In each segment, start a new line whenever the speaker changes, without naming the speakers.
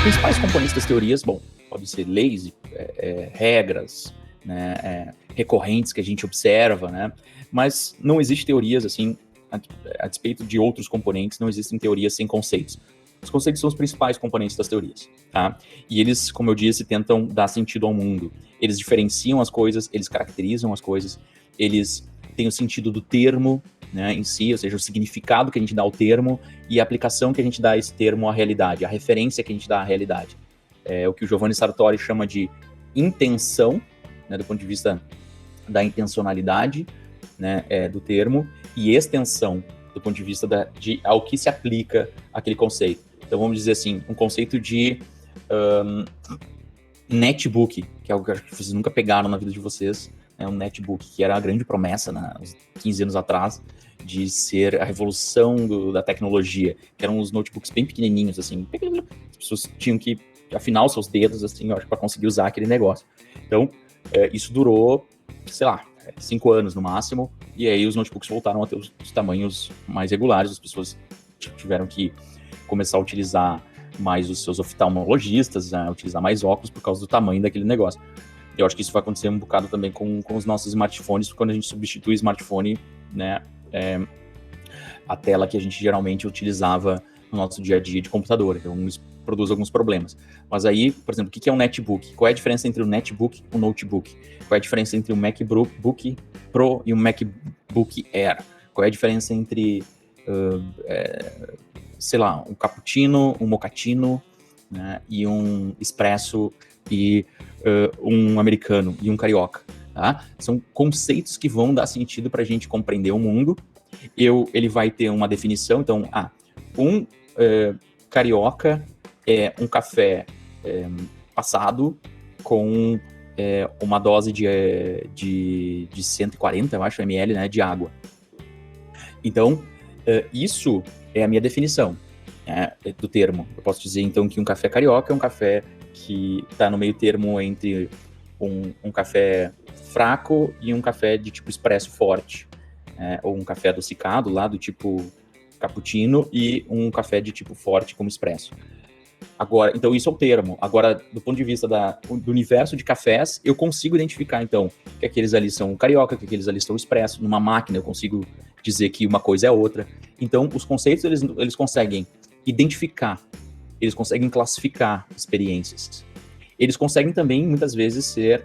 principais componentes das teorias, bom, podem ser leis, regras, né, recorrentes que a gente observa, né, mas não existe teorias assim, a despeito de outros componentes, não existem teorias sem conceitos. Os conceitos são os principais componentes das teorias, tá? E eles, como eu disse, tentam dar sentido ao mundo. Eles diferenciam as coisas, eles caracterizam as coisas, eles têm o sentido do termo, né, em si, ou seja, o significado que a gente dá ao termo e a aplicação que a gente dá a esse termo à realidade, a referência que a gente dá à realidade. É o que o Giovanni Sartori chama de intenção, né, do ponto de vista da intencionalidade, né, do termo, e extensão, do ponto de vista ao que se aplica aquele conceito. Então, vamos dizer assim, um conceito de netbook, que é algo que vocês nunca pegaram na vida de vocês, um netbook, que era a grande promessa, né, uns 15 anos atrás, de ser a revolução da tecnologia, que eram uns notebooks bem pequenininhos, assim, as pessoas tinham que afinar os seus dedos, assim, eu acho, para conseguir usar aquele negócio. Então, isso durou, sei lá, 5 anos no máximo, e aí os notebooks voltaram a ter os tamanhos mais regulares, as pessoas tiveram que começar a utilizar mais os seus oftalmologistas, a utilizar mais óculos por causa do tamanho daquele negócio. Eu acho que isso vai acontecer um bocado também com os nossos smartphones, quando a gente substitui o smartphone, né, a tela que a gente geralmente utilizava no nosso dia a dia de computador. Então, isso produz alguns problemas. Mas aí, por exemplo, o que é um netbook? Qual é a diferença entre o netbook e o notebook? Qual é a diferença entre o MacBook Pro e o MacBook Air? Qual é a diferença entre, sei lá, um cappuccino, um mochaccino, né, e um espresso e um americano e um carioca? Tá? São conceitos que vão dar sentido para a gente compreender o mundo. Ele vai ter uma definição, então, carioca é um café passado com uma dose de 140, eu acho, ml, né, de água. Então, isso é a minha definição, né, do termo. Eu posso dizer, então, que um café carioca é um café que está no meio termo entre um café fraco e um café de tipo expresso forte, ou um café adocicado lá do tipo cappuccino e um café de tipo forte como expresso. Agora, então isso é o termo. Agora, do ponto de vista do universo de cafés, eu consigo identificar, então, que aqueles ali são carioca, que aqueles ali são expresso. Numa máquina eu consigo dizer que uma coisa é outra. Então, os conceitos, eles conseguem identificar, eles conseguem classificar experiências. Eles conseguem também, muitas vezes, ser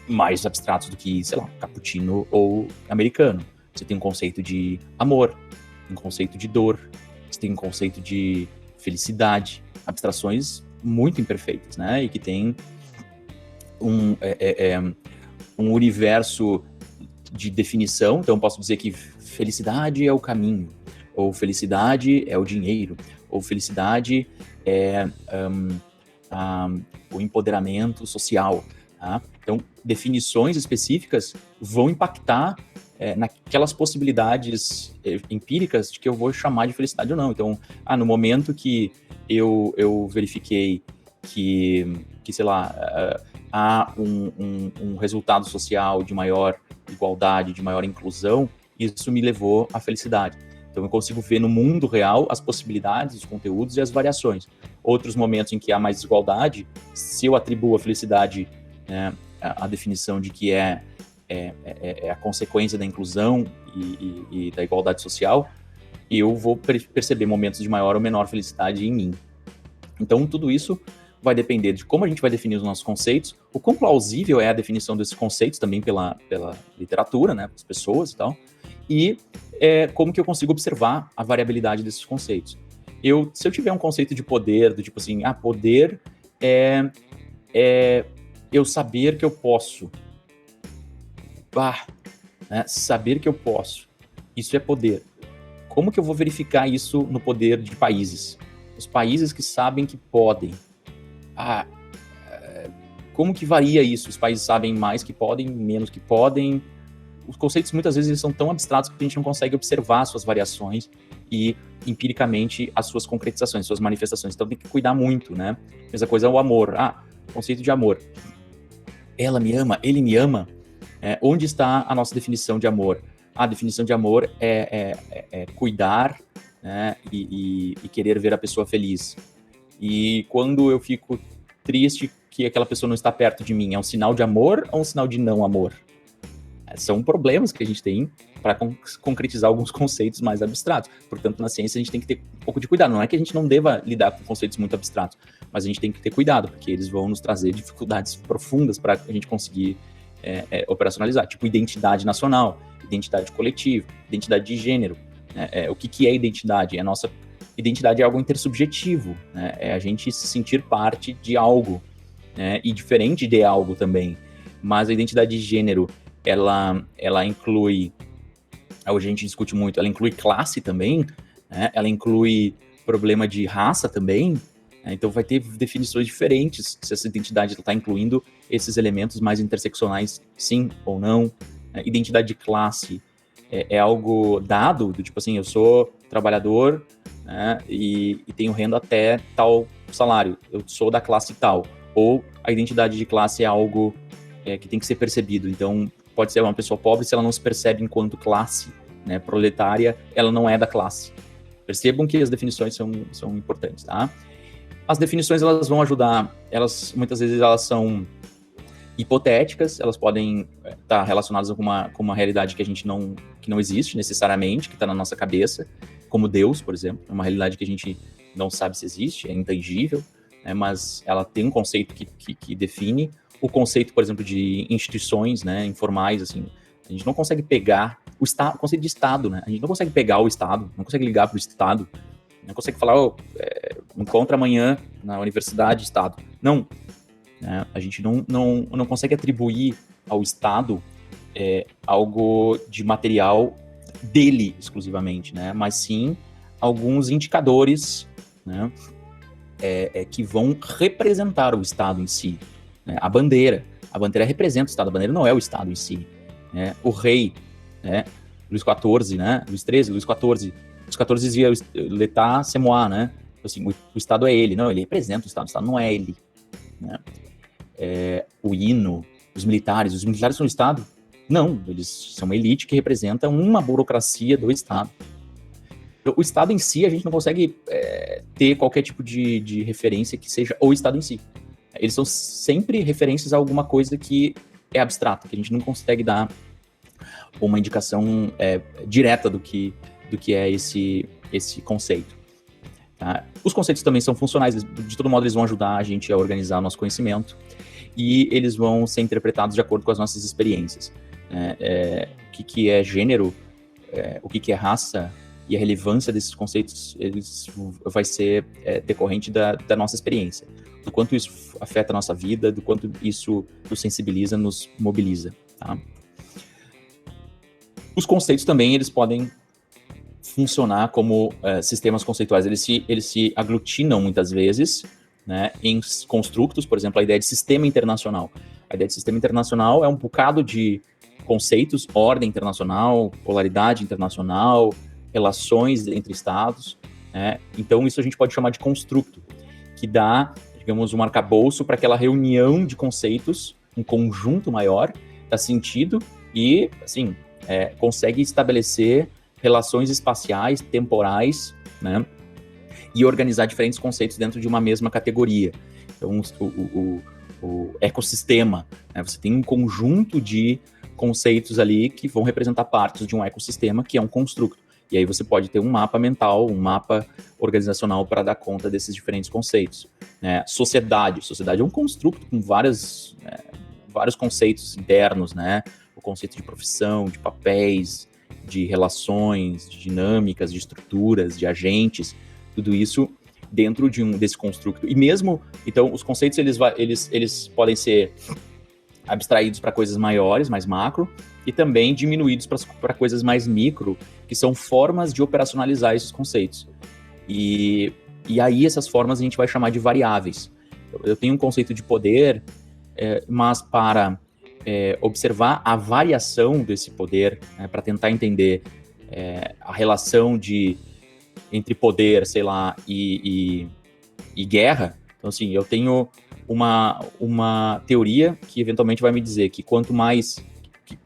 mais abstratos do que, sei lá, cappuccino ou americano. Você tem um conceito de amor, um conceito de dor, você tem um conceito de felicidade, abstrações muito imperfeitas, né? E que tem um universo de definição. Então, eu posso dizer que felicidade é o caminho, ou felicidade é o dinheiro, ou felicidade é o empoderamento social. Tá? Então, definições específicas vão impactar naquelas possibilidades empíricas de que eu vou chamar de felicidade ou não. Então, no momento que eu verifiquei que sei lá, há um resultado social de maior igualdade, de maior inclusão, isso me levou à felicidade. Então, eu consigo ver no mundo real as possibilidades, os conteúdos e as variações. Outros momentos em que há mais desigualdade, se eu atribuo a felicidade, né, a definição de que é a consequência da inclusão e da igualdade social, eu vou perceber momentos de maior ou menor felicidade em mim. Então, tudo isso vai depender de como a gente vai definir os nossos conceitos, o quão plausível é a definição desses conceitos também pela literatura, né, pelas pessoas e tal, e como que eu consigo observar a variabilidade desses conceitos. Se eu tiver um conceito de poder, do tipo assim, poder é eu saber que eu posso. Saber que eu posso. Isso é poder. Como que eu vou verificar isso no poder de países? Os países que sabem que podem. Como que varia isso? Os países sabem mais que podem, menos que podem. Os conceitos, muitas vezes, eles são tão abstratos que a gente não consegue observar suas variações e, empiricamente, as suas concretizações, suas manifestações. Então, tem que cuidar muito, né? Mesma coisa é o amor. Conceito de amor. Ela me ama, ele me ama. Onde está a nossa definição de amor? A definição de amor é cuidar, né, e querer ver a pessoa feliz. E quando eu fico triste que aquela pessoa não está perto de mim, é um sinal de amor ou um sinal de não amor? São problemas que a gente tem para concretizar alguns conceitos mais abstratos. Portanto, na ciência a gente tem que ter um pouco de cuidado. Não é que a gente não deva lidar com conceitos muito abstratos, mas a gente tem que ter cuidado, porque eles vão nos trazer dificuldades profundas para a gente conseguir operacionalizar. Tipo identidade nacional, identidade coletiva, identidade de gênero. O que é identidade? A nossa identidade é algo intersubjetivo, né? É a gente se sentir parte de algo, né? E diferente de algo também. Mas a identidade de gênero, ela inclui, hoje a gente discute muito, ela inclui classe também, né? Ela inclui problema de raça também, né? Então vai ter definições diferentes se essa identidade está incluindo esses elementos mais interseccionais, sim ou não. Identidade de classe é algo dado, do tipo assim, eu sou trabalhador, né, e tenho renda até tal salário, eu sou da classe tal, ou a identidade de classe é algo que tem que ser percebido. Então pode ser uma pessoa pobre, se ela não se percebe enquanto classe, né, proletária, ela não é da classe. Percebam que as definições são importantes, tá? As definições, elas vão ajudar, muitas vezes elas são hipotéticas, elas podem estar relacionadas com uma realidade que que não existe necessariamente, que está na nossa cabeça, como Deus, por exemplo, é uma realidade que a gente não sabe se existe, é intangível, né, mas ela tem um conceito que define. O conceito, por exemplo, de instituições, né, informais, assim, a gente não consegue pegar o conceito de Estado, né, a gente não consegue pegar o Estado, não consegue ligar para o Estado, não consegue falar, encontra amanhã na universidade, Estado. Não. Né? A gente não consegue atribuir ao Estado algo de material dele exclusivamente, né? Mas sim alguns indicadores, né? Que vão representar o Estado em si. Né? A bandeira representa o Estado, a bandeira não é o Estado em si. Né? O rei, né? Luís XIV, né? Luís XIII, Luís XIV. Luís XIV dizia l'état c'est moi, né? Assim, o Estado é ele. Não, ele representa o Estado não é ele. Né? O hino, os militares são o Estado? Não, eles são uma elite que representa uma burocracia do Estado. Então, o Estado em si, a gente não consegue ter qualquer tipo de referência que seja o Estado em si. Eles são sempre referências a alguma coisa que é abstrata, que a gente não consegue dar uma indicação direta do que é esse conceito. Tá? Os conceitos também são funcionais, de todo modo eles vão ajudar a gente a organizar o nosso conhecimento e eles vão ser interpretados de acordo com as nossas experiências. O que é gênero, o que é raça e a relevância desses conceitos vai ser decorrente da nossa experiência, do quanto isso afeta a nossa vida, do quanto isso nos sensibiliza, nos mobiliza. Tá? Os conceitos também eles podem funcionar como sistemas conceituais. Eles se aglutinam muitas vezes, né, em construtos, por exemplo, a ideia de sistema internacional. A ideia de sistema internacional é um bocado de conceitos, ordem internacional, polaridade internacional, relações entre estados, né? Então isso a gente pode chamar de construto, que dá, digamos, um arcabouço para aquela reunião de conceitos, um conjunto maior, dá sentido e, assim, consegue estabelecer relações espaciais, temporais, né, e organizar diferentes conceitos dentro de uma mesma categoria. Então, o ecossistema, né, você tem um conjunto de conceitos ali que vão representar partes de um ecossistema que é um construto. E aí você pode ter um mapa mental, um mapa organizacional para dar conta desses diferentes conceitos. Né? Sociedade é um construto com vários conceitos internos, né? O conceito de profissão, de papéis, de relações, de dinâmicas, de estruturas, de agentes, tudo isso dentro desse construto. E mesmo, então, os conceitos eles podem ser abstraídos para coisas maiores, mais macro, e também diminuídos para coisas mais micro, que são formas de operacionalizar esses conceitos. E aí essas formas a gente vai chamar de variáveis. Eu tenho um conceito de poder, mas para observar a variação desse poder, né, para tentar entender a relação entre poder, sei lá, e guerra. Então, assim, eu tenho uma teoria que eventualmente vai me dizer que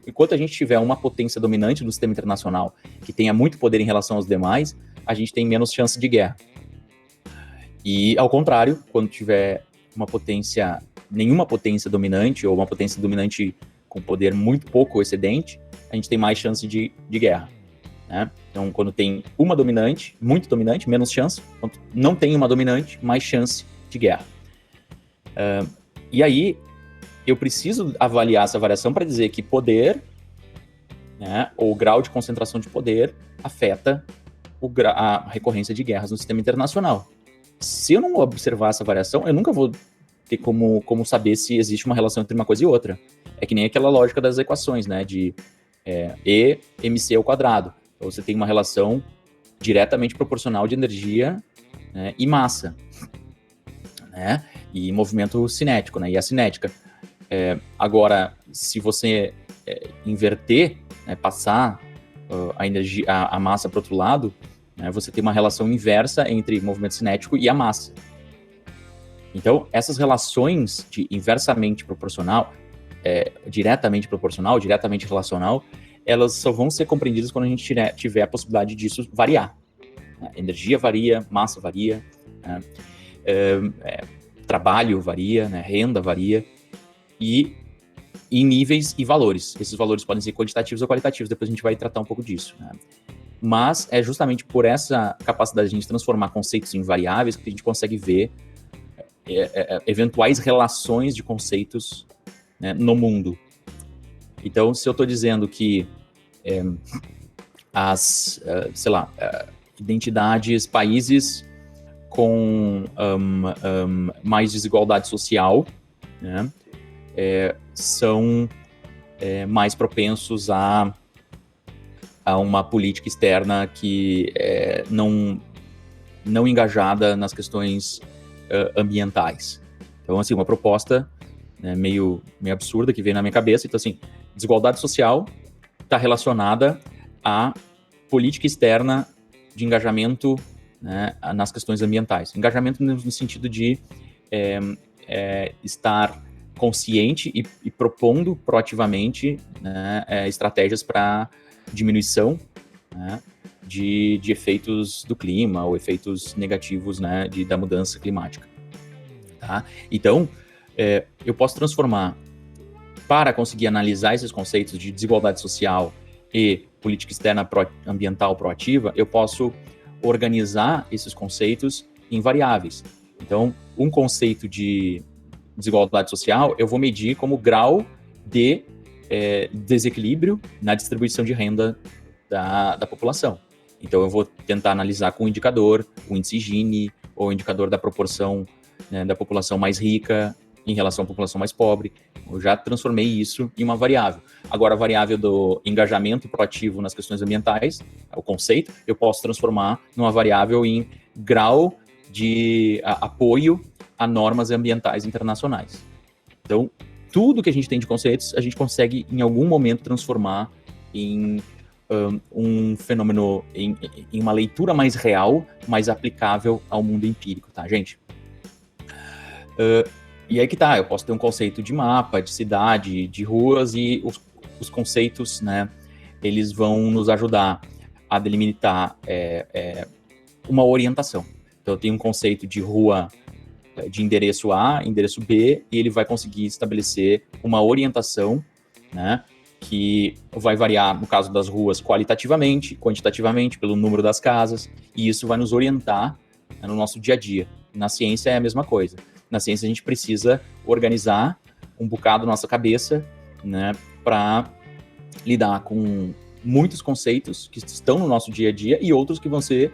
enquanto a gente tiver uma potência dominante no sistema internacional que tenha muito poder em relação aos demais, a gente tem menos chance de guerra. E, ao contrário, quando tiver nenhuma potência dominante, ou uma potência dominante com poder muito pouco excedente, a gente tem mais chance de guerra. Né? Então, quando tem uma dominante, muito dominante, menos chance. Quando não tem uma dominante, mais chance de guerra. E aí, eu preciso avaliar essa variação para dizer que poder, né, ou grau de concentração de poder, afeta a recorrência de guerras no sistema internacional. Se eu não observar essa variação, eu nunca vou ter como saber se existe uma relação entre uma coisa e outra. É que nem aquela lógica das equações, né, de E mc ao quadrado. Então, você tem uma relação diretamente proporcional de energia, né, e massa, né, e movimento cinético, né, e a cinética. Agora, se você inverter, né, passar a energia, a massa para o outro lado, né, você tem uma relação inversa entre movimento cinético e a massa. Então, essas relações de inversamente proporcional, diretamente proporcional, diretamente relacional, elas só vão ser compreendidas quando a gente tiver a possibilidade disso variar. Né? Energia varia, massa varia, né? Trabalho varia, né? Renda varia, e em níveis e valores. Esses valores podem ser quantitativos ou qualitativos, depois a gente vai tratar um pouco disso. Né? Mas é justamente por essa capacidade de a gente transformar conceitos em variáveis que a gente consegue ver eventuais relações de conceitos, né, no mundo. Então, se eu estou dizendo que identidades, países com mais desigualdade social, né, são mais propensos a uma política externa que não engajada nas questões ambientais. Então, assim, uma proposta, né, meio absurda que veio na minha cabeça. Então, assim, desigualdade social está relacionada à política externa de engajamento, né, nas questões ambientais. Engajamento no sentido de estar consciente e propondo proativamente, né, estratégias para diminuição, né, de efeitos do clima ou efeitos negativos, né, da mudança climática. Tá? Então, eu posso transformar, para conseguir analisar esses conceitos de desigualdade social e política externa ambiental proativa, eu posso organizar esses conceitos em variáveis. Então, um conceito de desigualdade social, eu vou medir como grau de desequilíbrio na distribuição de renda da população. Então, eu vou tentar analisar com o indicador, o índice Gini, ou o indicador da proporção, né, da população mais rica em relação à população mais pobre. Eu já transformei isso em uma variável. Agora, a variável do engajamento proativo nas questões ambientais, o conceito, eu posso transformar numa variável em grau de apoio a normas ambientais internacionais. Então, tudo que a gente tem de conceitos, a gente consegue, em algum momento, transformar em um fenômeno, em uma leitura mais real, mais aplicável ao mundo empírico, tá, gente? E aí que tá, eu posso ter um conceito de mapa, de cidade, de ruas, e os conceitos, né, eles vão nos ajudar a delimitar uma orientação. Então, eu tenho um conceito de rua de endereço A, endereço B, e ele vai conseguir estabelecer uma orientação, né, que vai variar, no caso das ruas, qualitativamente, quantitativamente, pelo número das casas, e isso vai nos orientar, né, no nosso dia a dia. Na ciência é a mesma coisa. Na ciência a gente precisa organizar um bocado nossa cabeça, né, para lidar com muitos conceitos que estão no nosso dia a dia e outros que vão ser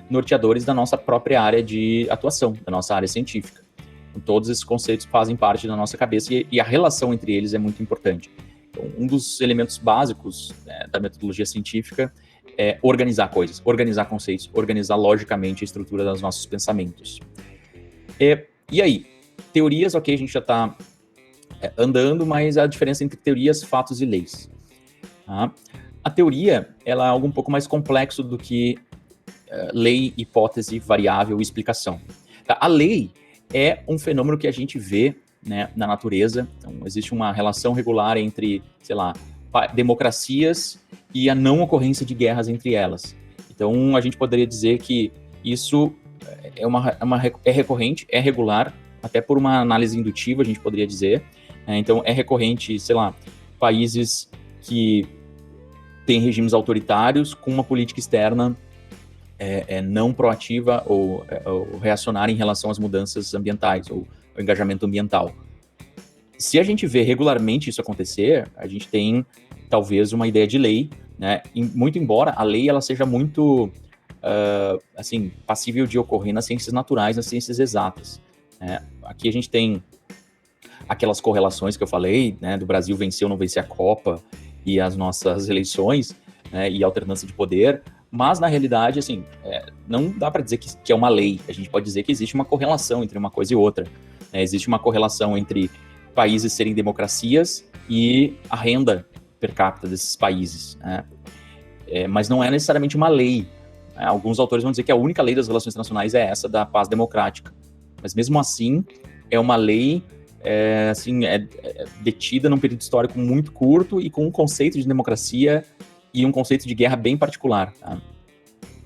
norteadores da nossa própria área de atuação, da nossa área científica. Então, todos esses conceitos fazem parte da nossa cabeça e a relação entre eles é muito importante. Então, um dos elementos básicos, né, da metodologia científica é organizar coisas, organizar conceitos, organizar logicamente a estrutura dos nossos pensamentos. E aí, teorias, ok, a gente já está andando, mas a diferença entre teorias, fatos e leis. Tá? A teoria, ela é algo um pouco mais complexo do que lei, hipótese, variável e explicação. Tá? A lei é um fenômeno que a gente vê, né, na natureza. Então, existe uma relação regular entre, sei lá, democracias e a não ocorrência de guerras entre elas. Então, a gente poderia dizer que isso é recorrente, é regular, até por uma análise indutiva, a gente poderia dizer. Então, é recorrente, sei lá, países que têm regimes autoritários com uma política externa não proativa ou reacionária em relação às mudanças ambientais ou ao engajamento ambiental. Se a gente vê regularmente isso acontecer, a gente tem talvez uma ideia de lei, né? Muito embora a lei ela seja muito assim, passível de ocorrer nas ciências naturais, nas ciências exatas. Aqui a gente tem aquelas correlações que eu falei, né, do Brasil vencer ou não vencer a Copa e as nossas eleições, né, e alternância de poder, mas na realidade, assim, não dá para dizer que é uma lei. A gente pode dizer que existe uma correlação entre uma coisa e outra. Existe uma correlação entre países serem democracias e a renda per capita desses países, né? Mas não é necessariamente uma lei. Alguns autores vão dizer que a única lei das relações internacionais é essa da paz democrática. Mas mesmo assim, é uma lei detida num período histórico muito curto e com um conceito de democracia e um conceito de guerra bem particular. Tá?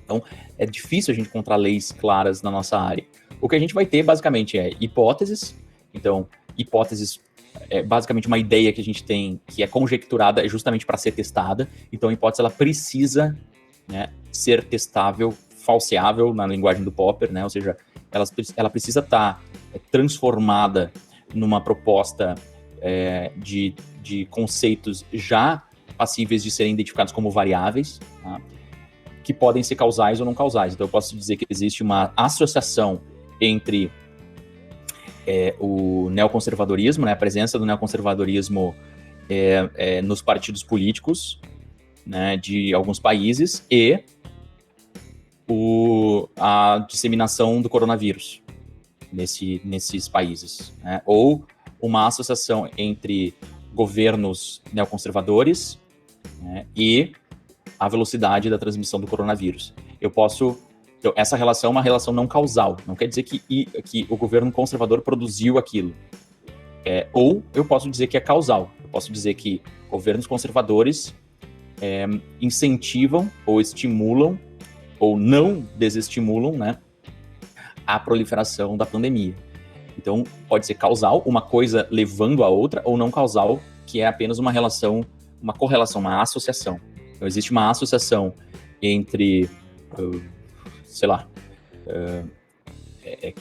Então, é difícil a gente encontrar leis claras na nossa área. O que a gente vai ter, basicamente, é hipóteses. Então, hipóteses é basicamente uma ideia que a gente tem que é conjecturada justamente para ser testada. Então, a hipótese ela precisa, né, ser testável, falseável na linguagem do Popper, né? Ou seja, ela precisa estar transformada numa proposta de conceitos já passíveis de serem identificados como variáveis, tá? Que podem ser causais ou não causais. Então, eu posso dizer que existe uma associação entre o neoconservadorismo, né, a presença do neoconservadorismo nos partidos políticos, né, de alguns países e a disseminação do coronavírus nesses países, né? Ou uma associação entre governos neoconservadores, né, e a velocidade da transmissão do coronavírus. Então, essa relação é uma relação não causal, não quer dizer que o governo conservador produziu aquilo. Ou eu posso dizer que é causal, eu posso dizer que governos conservadores incentivam ou estimulam ou não desestimulam, né, a proliferação da pandemia. Então, pode ser causal, uma coisa levando a outra, ou não causal, que é apenas uma relação, uma correlação, uma associação. Então, existe uma associação entre,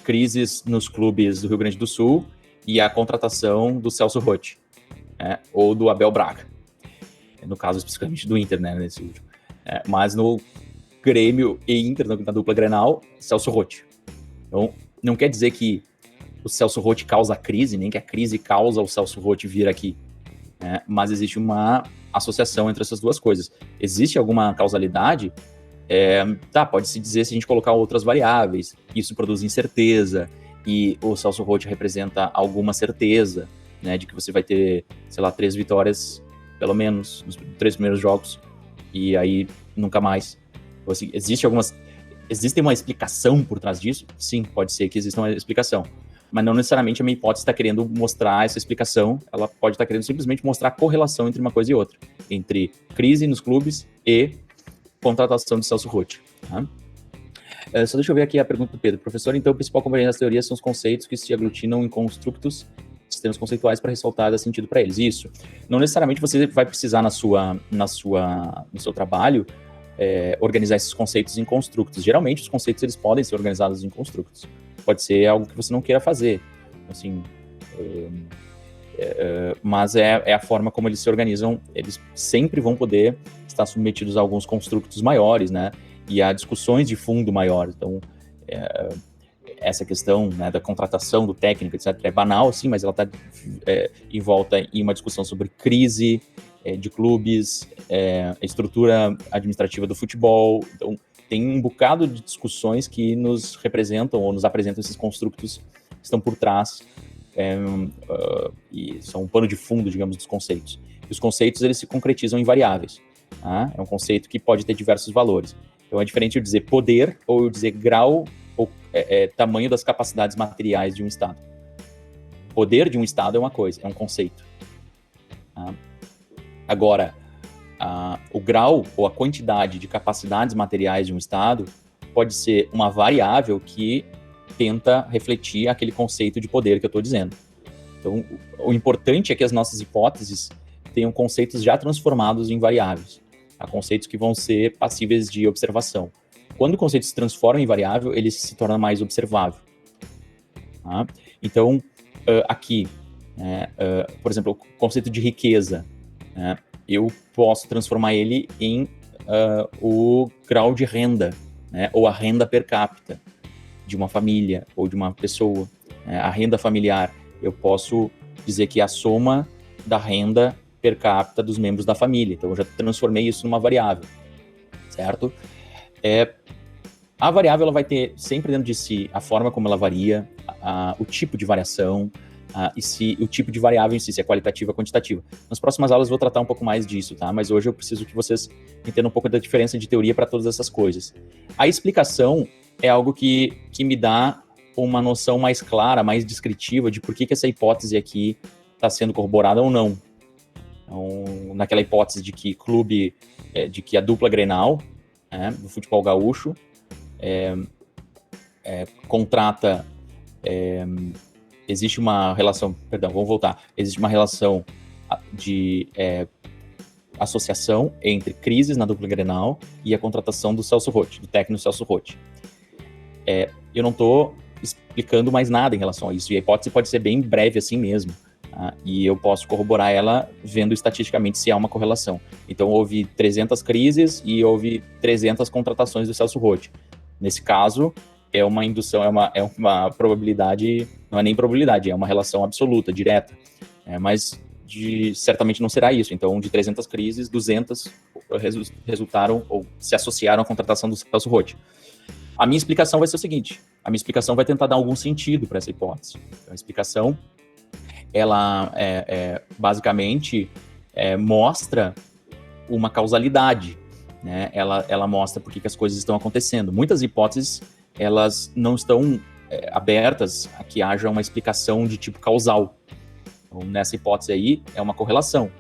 crises nos clubes do Rio Grande do Sul e a contratação do Celso Roth, ou do Abel Braga. No caso, especificamente do Inter, né, nesse último. Mas no Grêmio e Inter, na dupla Grenal, Celso Roth. Então, não quer dizer que o Celso Roth causa a crise, nem que a crise causa o Celso Roth vir aqui. Mas existe uma associação entre essas duas coisas. Existe alguma causalidade? Pode-se dizer se a gente colocar outras variáveis. Isso produz incerteza, e o Celso Roth representa alguma certeza, né, de que você vai ter, 3 vitórias, pelo menos, nos 3 primeiros jogos, e aí nunca mais. Então, assim, existe uma explicação por trás disso? Sim, pode ser que exista uma explicação. Mas não necessariamente a minha hipótese está querendo mostrar essa explicação, ela pode estar querendo simplesmente mostrar a correlação entre uma coisa e outra, entre crise nos clubes e contratação de Celso Roth. Tá? Só deixa eu ver aqui a pergunta do Pedro. Professor, então, o principal componente das teorias são os conceitos que se aglutinam em construtos, sistemas conceituais para ressaltar dar sentido para eles. Isso. Não necessariamente você vai precisar no seu trabalho organizar esses conceitos em construtos. Geralmente, os conceitos eles podem ser organizados em construtos. Pode ser algo que você não queira fazer. Assim, mas é a forma como eles se organizam. Eles sempre vão poder estar submetidos a alguns construtos maiores, né? E a discussões de fundo maiores. Então, essa questão, né, da contratação do técnico, etc., é banal, sim, mas ela está envolta em uma discussão sobre crise de clubes, a estrutura administrativa do futebol. Então, tem um bocado de discussões que nos representam ou nos apresentam esses construtos que estão por trás e são um pano de fundo, digamos, dos conceitos. E os conceitos, eles se concretizam em variáveis. Tá? É um conceito que pode ter diversos valores. Então, é diferente eu dizer poder ou eu dizer grau ou tamanho das capacidades materiais de um Estado. Poder de um Estado é uma coisa, é um conceito. Tá? Agora, o grau ou a quantidade de capacidades materiais de um Estado pode ser uma variável que tenta refletir aquele conceito de poder que eu estou dizendo. Então, o importante é que as nossas hipóteses tenham conceitos já transformados em variáveis, tá? Conceitos que vão ser passíveis de observação. Quando o conceito se transforma em variável, ele se torna mais observável. Tá? Então, aqui, por exemplo, o conceito de riqueza, né, eu posso transformar ele em o grau de renda, né, ou a renda per capita de uma família ou de uma pessoa. A renda familiar, eu posso dizer que é a soma da renda per capita dos membros da família. Então, eu já transformei isso numa variável, certo? A variável ela vai ter sempre dentro de si a forma como ela varia, o tipo de variação, e o tipo de variável em si, se é qualitativa ou quantitativa. Nas próximas aulas eu vou tratar um pouco mais disso, tá? Mas hoje eu preciso que vocês entendam um pouco da diferença de teoria para todas essas coisas. A explicação é algo que me dá uma noção mais clara, mais descritiva de por que essa hipótese aqui está sendo corroborada ou não. Então, naquela hipótese de que de que a dupla Grenal, do futebol gaúcho, contrata... existe uma relação, perdão, vamos voltar, existe uma relação de associação entre crises na dupla Grenal e a contratação do Celso Roth, do técnico Celso Roth. Eu não estou explicando mais nada em relação a isso, e a hipótese pode ser bem breve assim mesmo, tá? E eu posso corroborar ela vendo estatisticamente se há uma correlação. Então, houve 300 crises e houve 300 contratações do Celso Roth. Nesse caso, é uma indução, é uma probabilidade, não é nem probabilidade, é uma relação absoluta, direta. Mas certamente não será isso. Então, de 300 crises, 200 resultaram ou se associaram à contratação do Celso Roth. A minha explicação vai ser o seguinte: a minha explicação vai tentar dar algum sentido para essa hipótese. Então, a explicação, ela basicamente mostra uma causalidade, né? Ela mostra por que as coisas estão acontecendo. Muitas hipóteses, elas não estão abertas a que haja uma explicação de tipo causal. Então, nessa hipótese aí, é uma correlação.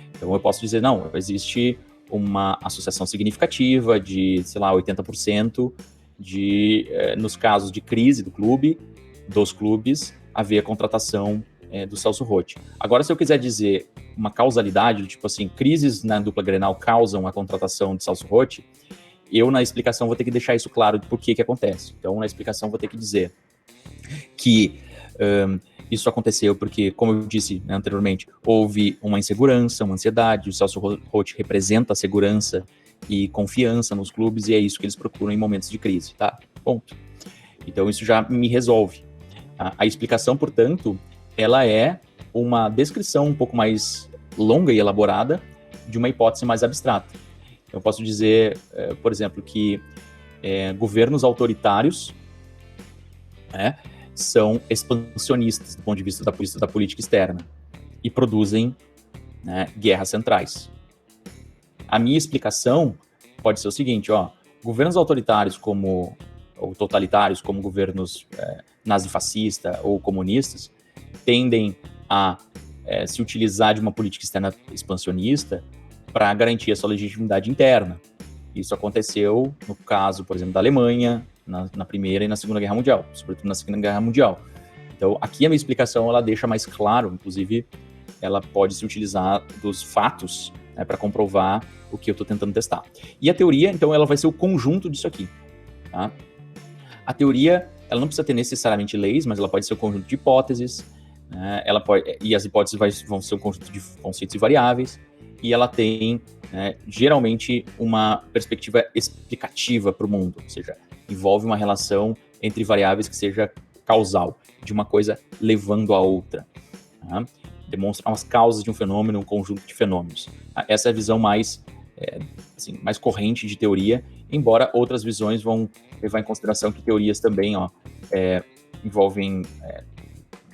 Então, eu posso dizer, não, existe uma associação significativa de, sei lá, 80% nos casos de crise dos clubes, haver a contratação do Celso Roth. Agora, se eu quiser dizer uma causalidade, tipo assim, crises na dupla Grenal causam a contratação de Celso Roth, eu, na explicação, vou ter que deixar isso claro de por que acontece. Então, na explicação, vou ter que dizer que isso aconteceu porque, como eu disse, né, anteriormente, houve uma insegurança, uma ansiedade, o Celso Roth representa a segurança e confiança nos clubes, e é isso que eles procuram em momentos de crise, tá? Ponto. Então, isso já me resolve. A explicação, portanto, ela é uma descrição um pouco mais longa e elaborada de uma hipótese mais abstrata. Eu posso dizer, por exemplo, que governos autoritários são expansionistas do ponto de vista da política externa e produzem guerras centrais. A minha explicação pode ser o seguinte, governos autoritários ou totalitários, como governos nazifascistas ou comunistas, tendem a se utilizar de uma política externa expansionista para garantir a sua legitimidade interna. Isso aconteceu no caso, por exemplo, da Alemanha, na Primeira e na Segunda Guerra Mundial, sobretudo na Segunda Guerra Mundial. Então, aqui a minha explicação, ela deixa mais claro, inclusive, ela pode se utilizar dos fatos para comprovar o que eu estou tentando testar. E a teoria, então, ela vai ser o conjunto disso aqui. Tá? A teoria, ela não precisa ter necessariamente leis, mas ela pode ser um conjunto de hipóteses, e as hipóteses vão ser um conjunto de conceitos e variáveis, e ela tem, geralmente, uma perspectiva explicativa para o mundo, ou seja, envolve uma relação entre variáveis que seja causal, de uma coisa levando a outra. Tá? Demonstra as causas de um fenômeno, um conjunto de fenômenos. Essa é a visão mais corrente de teoria, embora outras visões vão levar em consideração que teorias também envolvem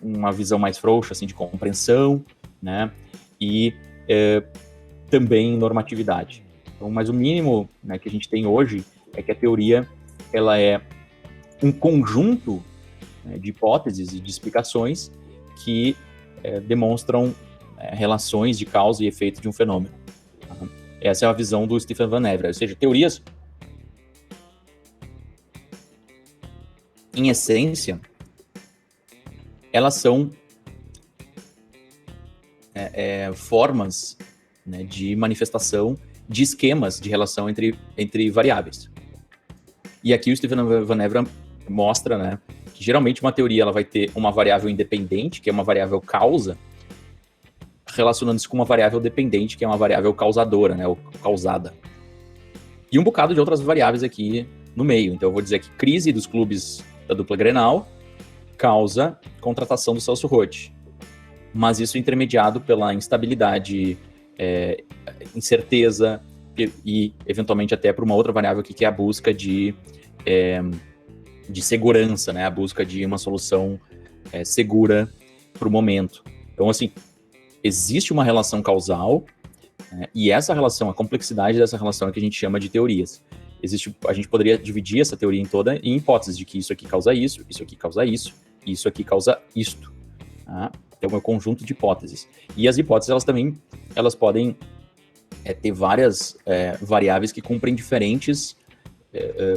uma visão mais frouxa, assim, de compreensão, né, e também normatividade. Então, mas o mínimo, que a gente tem hoje é que a teoria ela é um conjunto de hipóteses e de explicações que demonstram relações de causa e efeito de um fenômeno. Essa é a visão do Stefan Van Everen, ou seja, teorias em essência, elas são formas, né, de manifestação de esquemas de relação entre variáveis. E aqui o Steven Van Everen mostra, né, que geralmente uma teoria ela vai ter uma variável independente, que é uma variável causa, relacionando-se com uma variável dependente, que é uma variável causadora, né, ou causada. E um bocado de outras variáveis aqui no meio. Então eu vou dizer que crise dos clubes da dupla Grenal causa contratação do Celso Roth. Mas isso intermediado pela instabilidade, incerteza e eventualmente até por uma outra variável aqui, que é a busca de segurança, né? A busca de uma solução segura para o momento. Então, assim, existe uma relação causal, né? E essa relação, a complexidade dessa relação é que a gente chama de teorias. A gente poderia dividir essa teoria em hipóteses de que isso aqui causa isso aqui causa isso, e isso aqui causa isto. Tá? Então, é um conjunto de hipóteses. E as hipóteses, elas podem ter várias variáveis que cumprem diferentes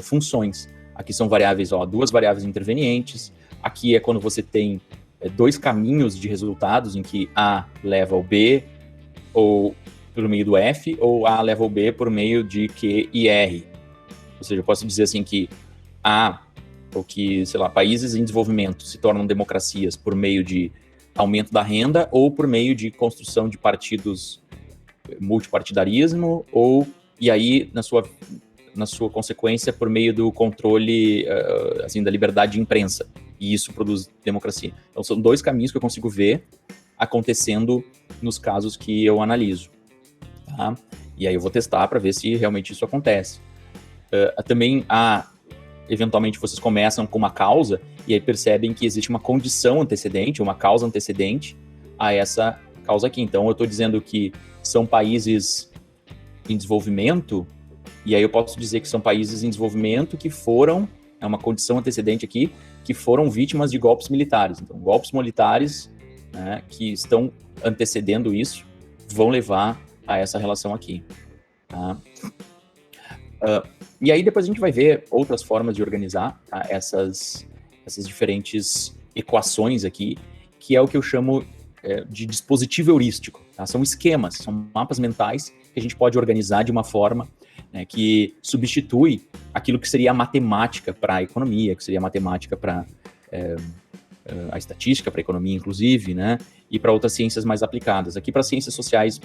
funções. Aqui são variáveis, duas variáveis intervenientes. Aqui é quando você tem dois caminhos de resultados, em que A leva ao B, ou por meio do F, ou A leva ao B por meio de Q e R. Ou seja, eu posso dizer assim que países em desenvolvimento se tornam democracias por meio de aumento da renda ou por meio de construção de partidos, multipartidarismo, e aí, na sua consequência, por meio do controle da liberdade de imprensa. E isso produz democracia. Então, são dois caminhos que eu consigo ver acontecendo nos casos que eu analiso. Tá? E aí eu vou testar para ver se realmente isso acontece. Também eventualmente vocês começam com uma causa e aí percebem que existe uma condição antecedente, uma causa antecedente a essa causa aqui. Então, eu estou dizendo que são países em desenvolvimento, e aí eu posso dizer que são países em desenvolvimento que foram, uma condição antecedente aqui, que foram vítimas de golpes militares. Então, golpes militares, né, que estão antecedendo isso, vão levar a essa relação aqui. Tá? E aí depois a gente vai ver outras formas de organizar, tá, essas diferentes equações aqui, que é o que eu chamo de dispositivo heurístico. Tá? São esquemas, são mapas mentais que a gente pode organizar de uma forma, né, que substitui aquilo que seria a matemática para a economia, que seria a matemática para a estatística, para a economia inclusive, né, e para outras ciências mais aplicadas. Aqui para ciências sociais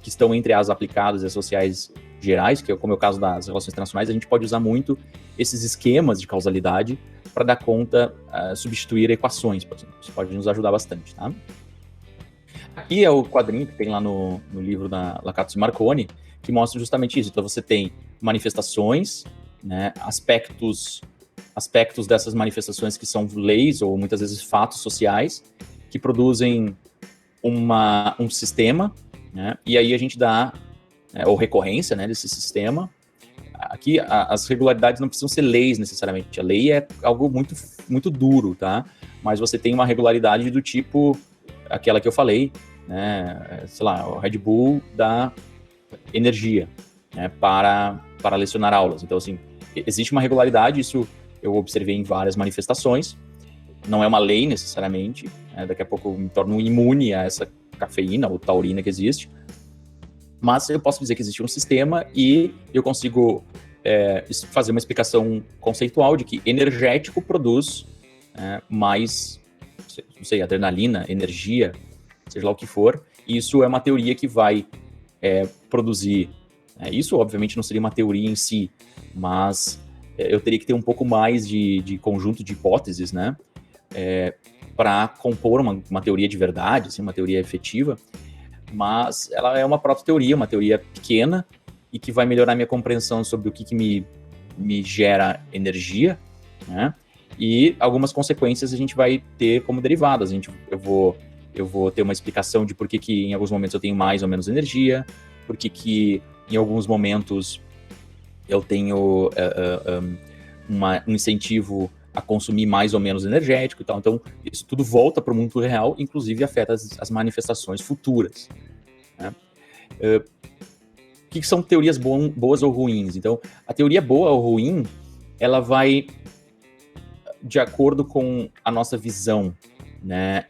que estão entre as aplicadas e as sociais gerais, que é como é o caso das relações internacionais, a gente pode usar muito esses esquemas de causalidade para dar conta, substituir equações, por exemplo. Isso pode nos ajudar bastante, tá? Aqui é o quadrinho que tem lá no livro da Lacazzo e Marconi, que mostra justamente isso. Então você tem manifestações, né, aspectos dessas manifestações que são leis ou muitas vezes fatos sociais que produzem um sistema, né, e aí a gente dá ou recorrência, né, desse sistema. Aqui as regularidades não precisam ser leis necessariamente. A lei é algo muito, muito duro, tá? Mas você tem uma regularidade do tipo aquela que eu falei, né? Sei lá, o Red Bull dá energia, né, para lecionar aulas. Então, assim, existe uma regularidade, isso eu observei em várias manifestações. Não é uma lei necessariamente, né? Daqui a pouco eu me torno imune a essa cafeína ou taurina que existe. Mas eu posso dizer que existe um sistema e eu consigo fazer uma explicação conceitual de que energético produz mais, não sei, adrenalina, energia, seja lá o que for. E isso é uma teoria que vai produzir. Isso, obviamente, não seria uma teoria em si, mas eu teria que ter um pouco mais de conjunto de hipóteses, né, para compor uma teoria de verdade, assim, uma teoria efetiva. Mas ela é uma proto-teoria, uma teoria pequena e que vai melhorar minha compreensão sobre o que me gera energia, né? E algumas consequências a gente vai ter como derivadas. Eu vou ter uma explicação de por que em alguns momentos eu tenho mais ou menos energia, por que em alguns momentos eu tenho um incentivo a consumir mais ou menos energético e tal. Então, isso tudo volta para o mundo real, inclusive afeta as manifestações futuras. Né? O que são teorias boas ou ruins? Então, a teoria boa ou ruim, ela vai de acordo com a nossa visão, né,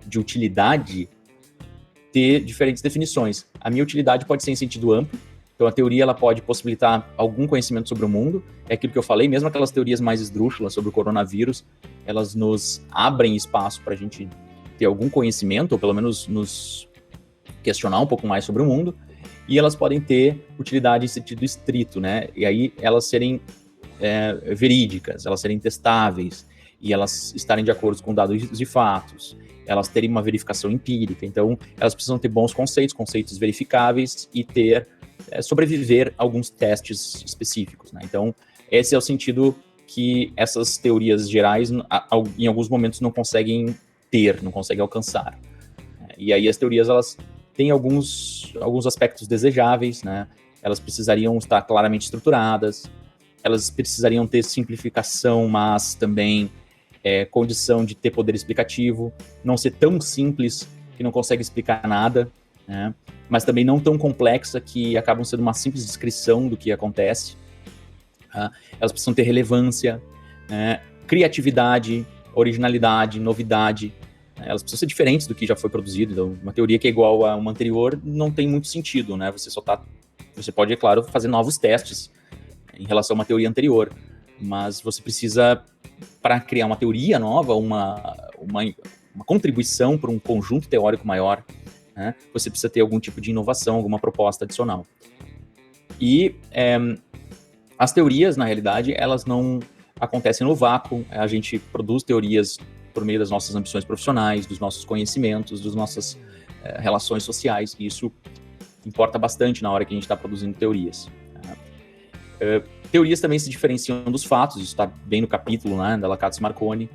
de utilidade, ter diferentes definições. A minha utilidade pode ser em sentido amplo, então a teoria ela pode possibilitar algum conhecimento sobre o mundo, é aquilo que eu falei, mesmo aquelas teorias mais esdrúxulas sobre o coronavírus, elas nos abrem espaço para a gente ter algum conhecimento, ou pelo menos nos questionar um pouco mais sobre o mundo, e elas podem ter utilidade em sentido estrito, né? E aí elas serem verídicas, elas serem testáveis, e elas estarem de acordo com dados e fatos, elas terem uma verificação empírica. Então, elas precisam ter bons conceitos verificáveis e sobreviver a alguns testes específicos, né? Então, esse é o sentido que essas teorias gerais, em alguns momentos, não conseguem alcançar. E aí as teorias, elas têm alguns aspectos desejáveis, né? Elas precisariam estar claramente estruturadas, elas precisariam ter simplificação, mas também condição de ter poder explicativo, não ser tão simples que não consegue explicar nada, né? Mas também não tão complexa que acabam sendo uma simples descrição do que acontece. Elas precisam ter relevância, criatividade, originalidade, novidade. Elas precisam ser diferentes do que já foi produzido. Então, uma teoria que é igual a uma anterior não tem muito sentido, né? Você pode, é claro, fazer novos testes em relação a uma teoria anterior, mas você precisa, para criar uma teoria nova, uma contribuição para um conjunto teórico maior, né? Você precisa ter algum tipo de inovação, alguma proposta adicional. E as teorias, na realidade, elas não acontecem no vácuo. A gente produz teorias por meio das nossas ambições profissionais, dos nossos conhecimentos, das nossas relações sociais, e isso importa bastante na hora que a gente está produzindo teorias. Teorias também se diferenciam dos fatos, isso está bem no capítulo, né, da Lacazzi Marconi.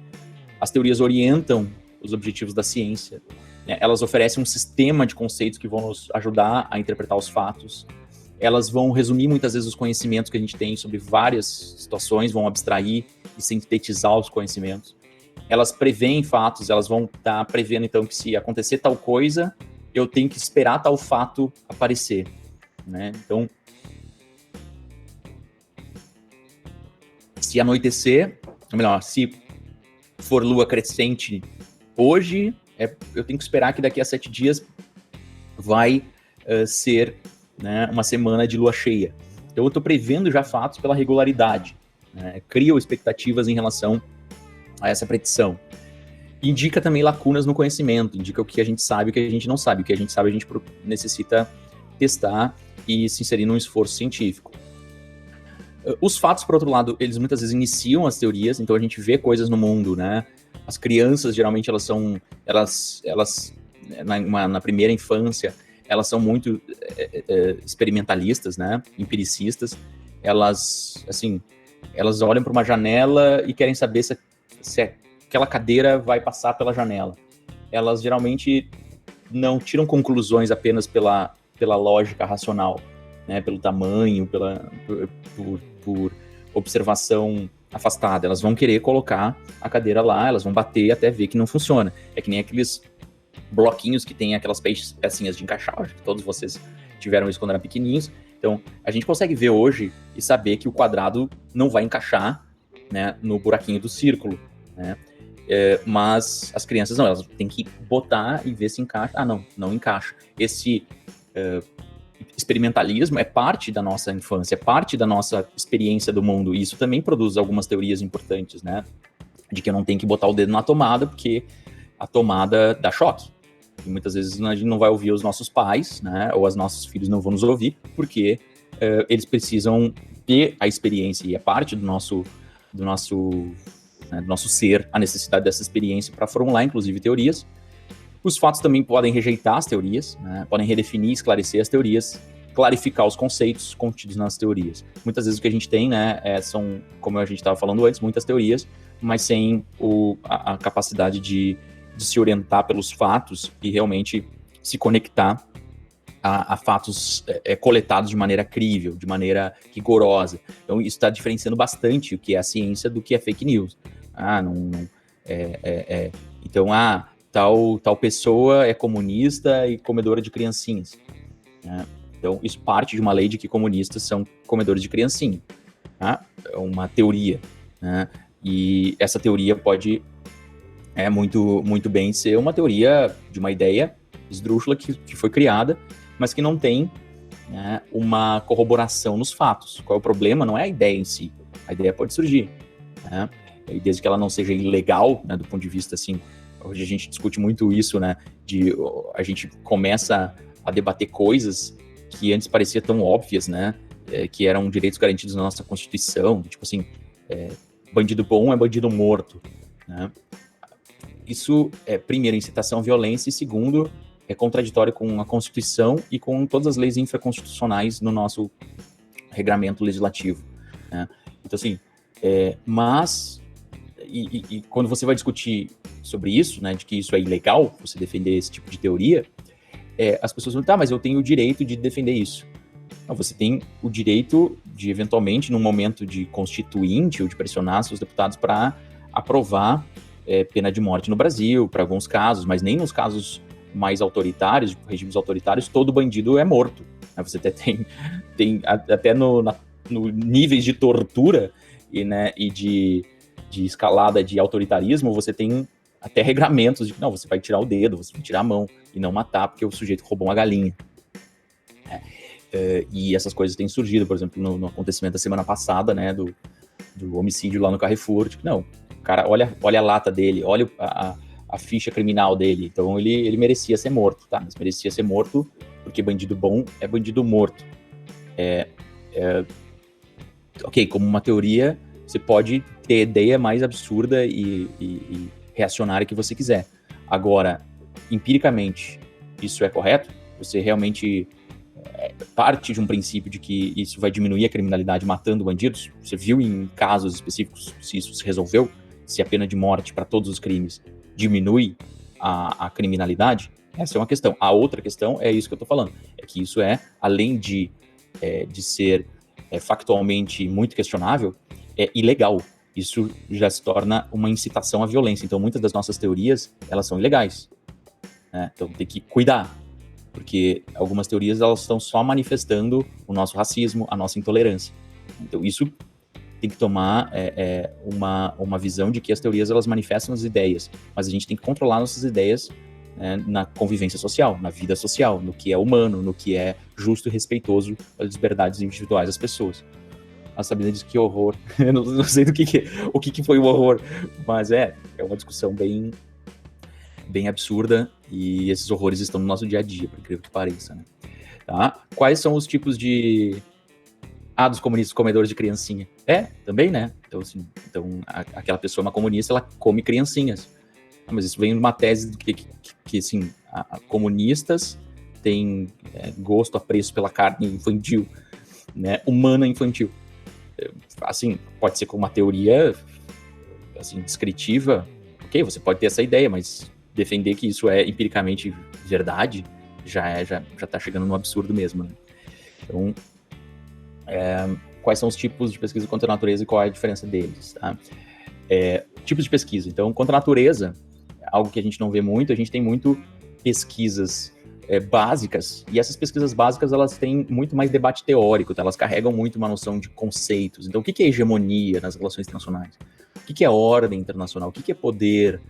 As teorias orientam os objetivos da ciência, né? Elas oferecem um sistema de conceitos que vão nos ajudar a interpretar os fatos. Elas vão resumir muitas vezes os conhecimentos que a gente tem sobre várias situações, vão abstrair e sintetizar os conhecimentos. Elas preveem fatos, elas vão estar prevendo, então, que se acontecer tal coisa, eu tenho que esperar tal fato aparecer, né? Então, se anoitecer, ou melhor, se for lua crescente hoje, eu tenho que esperar que daqui a 7 dias vai ser, né, uma semana de lua cheia. Então eu estou prevendo já fatos pela regularidade, né? Crio expectativas em relação a essa predição. Indica também lacunas no conhecimento, indica o que a gente sabe e o que a gente não sabe. O que a gente sabe a gente necessita testar e se inserir num esforço científico. Os fatos, por outro lado, eles muitas vezes iniciam as teorias, então a gente vê coisas no mundo, né? As crianças, geralmente, na primeira infância, elas são muito experimentalistas, né? Empiricistas. Elas olham para uma janela e querem saber se aquela cadeira vai passar pela janela. Elas, geralmente, não tiram conclusões apenas pela lógica racional, né? Pelo tamanho, por observação afastada. Elas vão querer colocar a cadeira lá, elas vão bater até ver que não funciona. É que nem aqueles bloquinhos que tem aquelas pecinhas de encaixar. Acho que todos vocês tiveram isso quando eram pequenininhos. Então, a gente consegue ver hoje e saber que o quadrado não vai encaixar, né, no buraquinho do círculo, né? Mas as crianças não, elas têm que botar e ver se encaixa. Não encaixa. Esse experimentalismo é parte da nossa infância, é parte da nossa experiência do mundo, e isso também produz algumas teorias importantes, né? De que eu não tenho que botar o dedo na tomada, porque a tomada dá choque. E muitas vezes a gente não vai ouvir os nossos pais, né? Ou os nossos filhos não vão nos ouvir, porque eles precisam ter a experiência, e é parte do nosso ser, a necessidade dessa experiência para formular, inclusive, teorias. Os fatos também podem rejeitar as teorias, né? Podem redefinir, esclarecer as teorias, clarificar os conceitos contidos nas teorias. Muitas vezes o que a gente tem, né, são, como a gente estava falando antes, muitas teorias, mas sem a capacidade de se orientar pelos fatos e realmente se conectar a fatos coletados de maneira crível, de maneira rigorosa. Então isso está diferenciando bastante o que é a ciência do que é fake news. Então, tal pessoa é comunista e comedora de criancinhas, né? Então, isso parte de uma lei de que comunistas são comedores de criancinha, tá? É uma teoria, né? E essa teoria pode muito, muito bem ser uma teoria de uma ideia esdrúxula que foi criada, mas que não tem, né, uma corroboração nos fatos. Qual é o problema? Não é a ideia em si. A ideia pode surgir, né? E desde que ela não seja ilegal, né, do ponto de vista, assim, hoje a gente discute muito isso, né, a gente começa a debater coisas que antes pareciam tão óbvias, né, que eram direitos garantidos na nossa Constituição, tipo assim, bandido bom é bandido morto, né? Isso é, primeiro, incitação à violência, e segundo, é contraditório com a Constituição e com todas as leis infraconstitucionais no nosso regramento legislativo, né? Então, assim, e quando você vai discutir sobre isso, né, de que isso é ilegal, você defender esse tipo de teoria, as pessoas vão, tá, mas eu tenho o direito de defender isso. Não, você tem o direito de, eventualmente, num momento de constituinte ou de pressionar seus deputados para aprovar pena de morte no Brasil, para alguns casos, mas nem nos casos mais autoritários, regimes autoritários, todo bandido é morto. Você até tem até no níveis de tortura e de escalada de autoritarismo, você tem até regramentos de que não, você vai tirar o dedo, você vai tirar a mão e não matar porque o sujeito roubou uma galinha. E essas coisas têm surgido, por exemplo, no acontecimento da semana passada, né, do homicídio lá no Carrefour, tipo, não, o cara, olha a lata dele, olha a ficha criminal dele, então ele merecia ser morto, tá? Mas merecia ser morto porque bandido bom é bandido morto. Ok, como uma teoria, você pode ter a ideia mais absurda e reacionária que você quiser. Agora, empiricamente, isso é correto? Você realmente parte de um princípio de que isso vai diminuir a criminalidade matando bandidos? Você viu em casos específicos se isso se resolveu? Se a pena de morte para todos os crimes diminui a criminalidade? Essa é uma questão. A outra questão é isso que eu estou falando. É que isso além de ser factualmente muito questionável, é ilegal. Isso já se torna uma incitação à violência. Então, muitas das nossas teorias, elas são ilegais, né? Então, tem que cuidar, porque algumas teorias, elas estão só manifestando o nosso racismo, a nossa intolerância. Então, isso tem que tomar uma visão de que as teorias, elas manifestam as ideias, mas a gente tem que controlar nossas ideias, né, na convivência social, na vida social, no que é humano, no que é justo e respeitoso pelas liberdades individuais das pessoas. A Sabrina diz que horror. Eu não sei o que foi o horror, mas é uma discussão bem, bem absurda, e esses horrores estão no nosso dia a dia, por incrível que pareça, né? Tá? Quais são os tipos dos comunistas comedores de criancinha? Também, né? Então, assim, aquela pessoa, uma comunista, ela come criancinhas. Mas isso vem de uma tese que assim, comunistas têm gosto, apreço pela carne infantil, né? Humana infantil. Assim, pode ser com uma teoria assim, descritiva, ok, você pode ter essa ideia, mas defender que isso é empiricamente verdade já tá chegando no absurdo mesmo, né? Então, quais são os tipos de pesquisa contra a natureza e qual é a diferença deles, tá? Tipos de pesquisa. Então, contra a natureza, algo que a gente não vê muito, a gente tem muito pesquisas básicas, e essas pesquisas básicas, elas têm muito mais debate teórico, tá? Elas carregam muito uma noção de conceitos. Então, o que é hegemonia nas relações internacionais? O que é ordem internacional? O que é poder?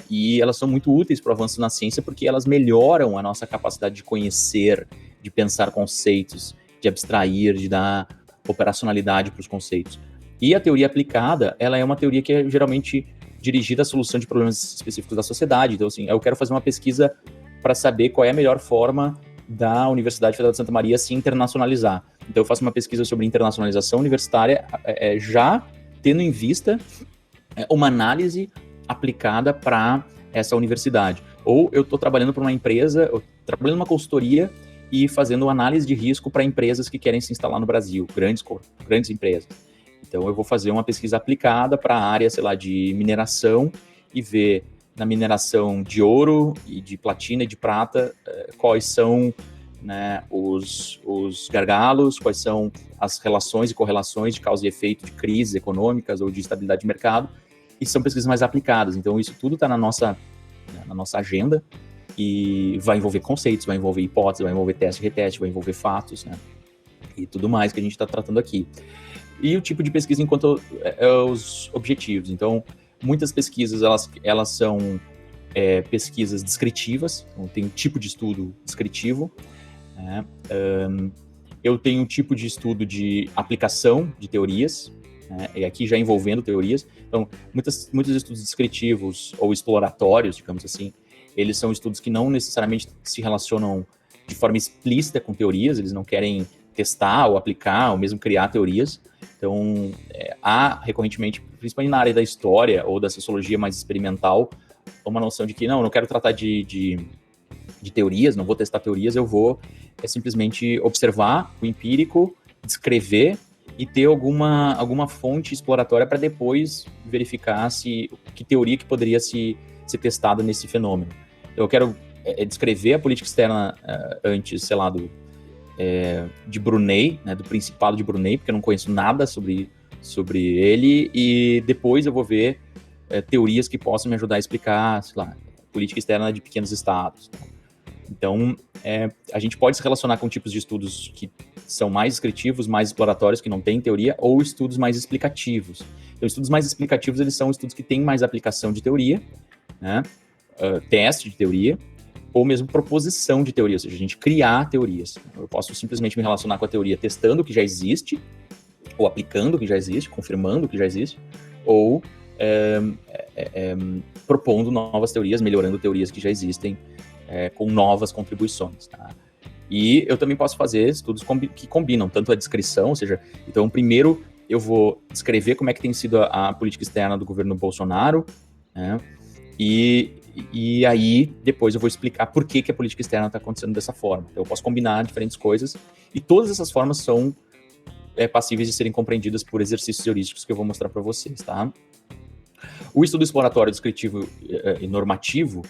E elas são muito úteis para o avanço na ciência porque elas melhoram a nossa capacidade de conhecer, de pensar conceitos, de abstrair, de dar operacionalidade para os conceitos. E a teoria aplicada, ela é uma teoria que é geralmente dirigida à solução de problemas específicos da sociedade. Então, assim, eu quero fazer uma pesquisa para saber qual é a melhor forma da Universidade Federal de Santa Maria se internacionalizar. Então, eu faço uma pesquisa sobre internacionalização universitária, já tendo em vista uma análise aplicada para essa universidade. Ou eu estou trabalhando para uma empresa, trabalhando numa consultoria e fazendo análise de risco para empresas que querem se instalar no Brasil, grandes empresas. Então, eu vou fazer uma pesquisa aplicada para a área, sei lá, de mineração e ver na mineração de ouro e de platina e de prata quais são, né, os gargalos, quais são as relações e correlações de causa e efeito de crises econômicas ou de estabilidade de mercado, e são pesquisas mais aplicadas. Então, isso tudo está na nossa agenda e vai envolver conceitos, vai envolver hipóteses, vai envolver teste e reteste, vai envolver fatos, né, e tudo mais que a gente está tratando aqui. e o tipo de pesquisa enquanto os objetivos. Então, muitas pesquisas, elas são pesquisas descritivas, então tem um tipo de estudo descritivo, né? Eu tenho um tipo de estudo de aplicação de teorias, né? E aqui já envolvendo teorias. Então, muitos estudos descritivos ou exploratórios, digamos assim, eles são estudos que não necessariamente se relacionam de forma explícita com teorias, eles não querem testar ou aplicar ou mesmo criar teorias. Então, há recorrentemente, principalmente na área da história ou da sociologia mais experimental, uma noção de que não quero tratar de teorias, não vou testar teorias, eu vou simplesmente observar o empírico, descrever e ter alguma fonte exploratória para depois verificar que teoria que poderia ser testada nesse fenômeno. Eu quero descrever a política externa antes, sei lá, de Brunei, né, do Principado de Brunei, porque eu não conheço nada sobre ele, e depois eu vou ver teorias que possam me ajudar a explicar, sei lá, política externa de pequenos estados. Então, a gente pode se relacionar com tipos de estudos que são mais descritivos, mais exploratórios, que não têm teoria, ou estudos mais explicativos. Então, estudos mais explicativos, eles são estudos que têm mais aplicação de teoria, né, teste de teoria, ou mesmo proposição de teoria, ou seja, a gente criar teorias. Eu posso simplesmente me relacionar com a teoria testando o que já existe, ou aplicando o que já existe, confirmando o que já existe, ou propondo novas teorias, melhorando teorias que já existem, com novas contribuições, tá? E eu também posso fazer estudos que combinam tanto a descrição, ou seja, então primeiro eu vou descrever como é que tem sido a política externa do governo Bolsonaro, né? E aí depois eu vou explicar por que a política externa está acontecendo dessa forma. Então eu posso combinar diferentes coisas, e todas essas formas são passíveis de serem compreendidas por exercícios heurísticos que eu vou mostrar para vocês, tá? O estudo exploratório, descritivo e normativo,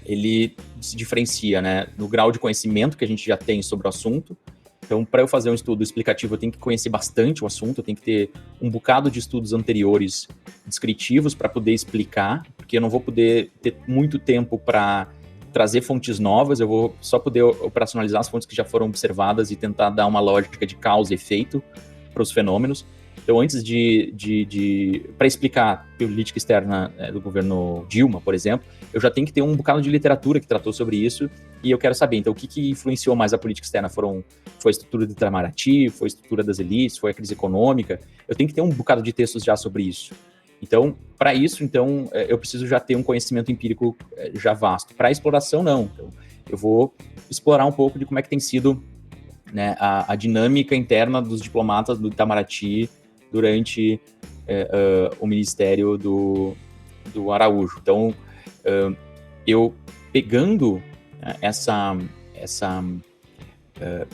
ele se diferencia, né, no grau de conhecimento que a gente já tem sobre o assunto. Então, para eu fazer um estudo explicativo, eu tenho que conhecer bastante o assunto, eu tenho que ter um bocado de estudos anteriores descritivos para poder explicar, porque eu não vou poder ter muito tempo para trazer fontes novas, eu vou só poder operacionalizar as fontes que já foram observadas e tentar dar uma lógica de causa e efeito para os fenômenos. Então, antes para explicar a política externa do governo Dilma, por exemplo, eu já tenho que ter um bocado de literatura que tratou sobre isso, e eu quero saber, então, o que influenciou mais a política externa? Foi a estrutura do Itamaraty, foi a estrutura das elites, foi a crise econômica? Eu tenho que ter um bocado de textos já sobre isso. Então, para isso, eu preciso já ter um conhecimento empírico já vasto. Para a exploração, não. Então, eu vou explorar um pouco de como é que tem sido, né, a dinâmica interna dos diplomatas do Itamaraty durante o ministério do Araújo. Então, eu pegando essa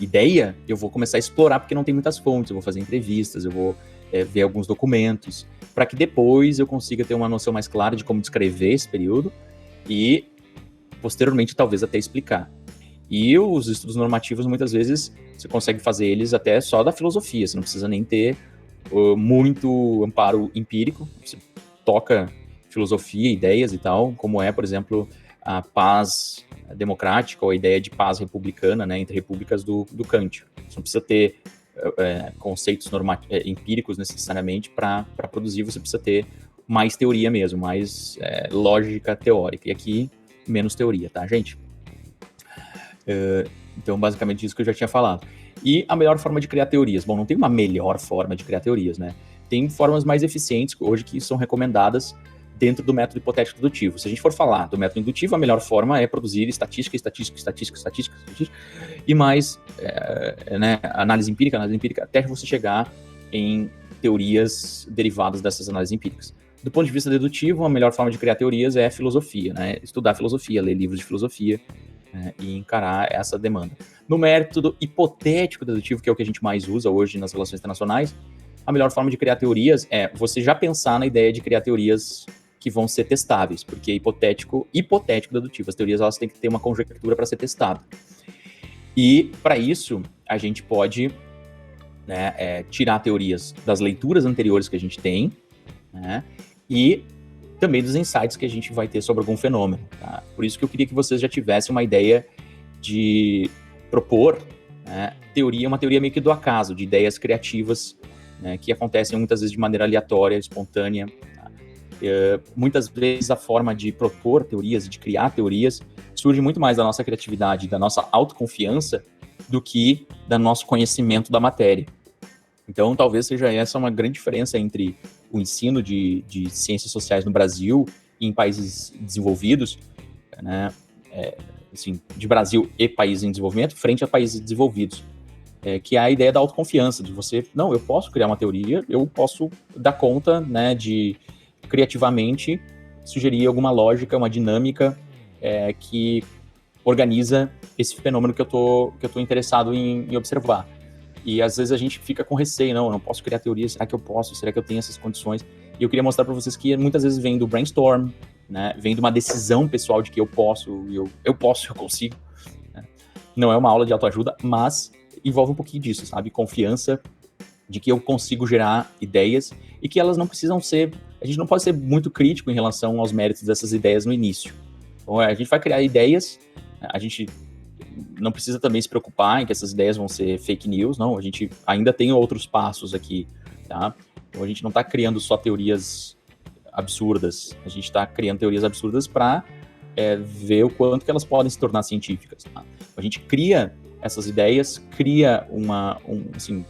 ideia, eu vou começar a explorar, porque não tem muitas fontes, eu vou fazer entrevistas, eu vou ver alguns documentos, para que depois eu consiga ter uma noção mais clara de como descrever esse período e, posteriormente, talvez até explicar. E os estudos normativos, muitas vezes, você consegue fazer eles até só da filosofia, você não precisa nem ter muito amparo empírico, você toca filosofia, ideias e tal, como por exemplo, a paz democrática ou a ideia de paz republicana, né, entre repúblicas do Kant. Você não precisa ter conceitos empíricos necessariamente para produzir, você precisa ter mais teoria mesmo, mais lógica teórica. E aqui, menos teoria, tá, gente? Então, basicamente, isso que eu já tinha falado. E a melhor forma de criar teorias? Bom, não tem uma melhor forma de criar teorias, né? Tem formas mais eficientes hoje que são recomendadas dentro do método hipotético dedutivo. Se a gente for falar do método indutivo, a melhor forma é produzir estatística, e mais análise empírica, até você chegar em teorias derivadas dessas análises empíricas. Do ponto de vista dedutivo, a melhor forma de criar teorias é filosofia, né? Estudar filosofia, ler livros de filosofia, e encarar essa demanda. No método hipotético dedutivo, que é o que a gente mais usa hoje nas relações internacionais, a melhor forma de criar teorias é você já pensar na ideia de criar teorias que vão ser testáveis, porque hipotético dedutivo, as teorias elas têm que ter uma conjectura para ser testada. E, para isso, a gente pode tirar teorias das leituras anteriores que a gente tem, né, e também dos insights que a gente vai ter sobre algum fenômeno, tá? Por isso que eu queria que vocês já tivessem uma ideia de propor uma teoria meio que do acaso, de ideias criativas né, que acontecem muitas vezes de maneira aleatória, espontânea. Tá? Muitas vezes a forma de propor teorias e de criar teorias surge muito mais da nossa criatividade, da nossa autoconfiança, do que do nosso conhecimento da matéria. Então, talvez seja essa uma grande diferença entre o ensino de ciências sociais no Brasil e em países desenvolvidos, né, assim, de Brasil e países em desenvolvimento, frente a países desenvolvidos, que é a ideia da autoconfiança, de você, não, eu posso criar uma teoria, eu posso dar conta, né, de criativamente sugerir alguma lógica, uma dinâmica que organiza esse fenômeno que eu tô interessado em observar. E às vezes a gente fica com receio, não, eu não posso criar teoria, será que eu posso? Será que eu tenho essas condições? E eu queria mostrar para vocês que muitas vezes vem do brainstorm, né? Vem de uma decisão pessoal de que eu posso, eu consigo. Né? Não é uma aula de autoajuda, mas envolve um pouquinho disso, sabe? Confiança de que eu consigo gerar ideias e que elas não precisam ser... A gente não pode ser muito crítico em relação aos méritos dessas ideias no início. Então, a gente vai criar ideias, a gente não precisa também se preocupar em que essas ideias vão ser fake news, não, a gente ainda tem outros passos aqui, tá? Então a gente não está criando só teorias absurdas, a gente está criando teorias absurdas para ver o quanto que elas podem se tornar científicas, tá? A gente cria essas ideias, cria assim,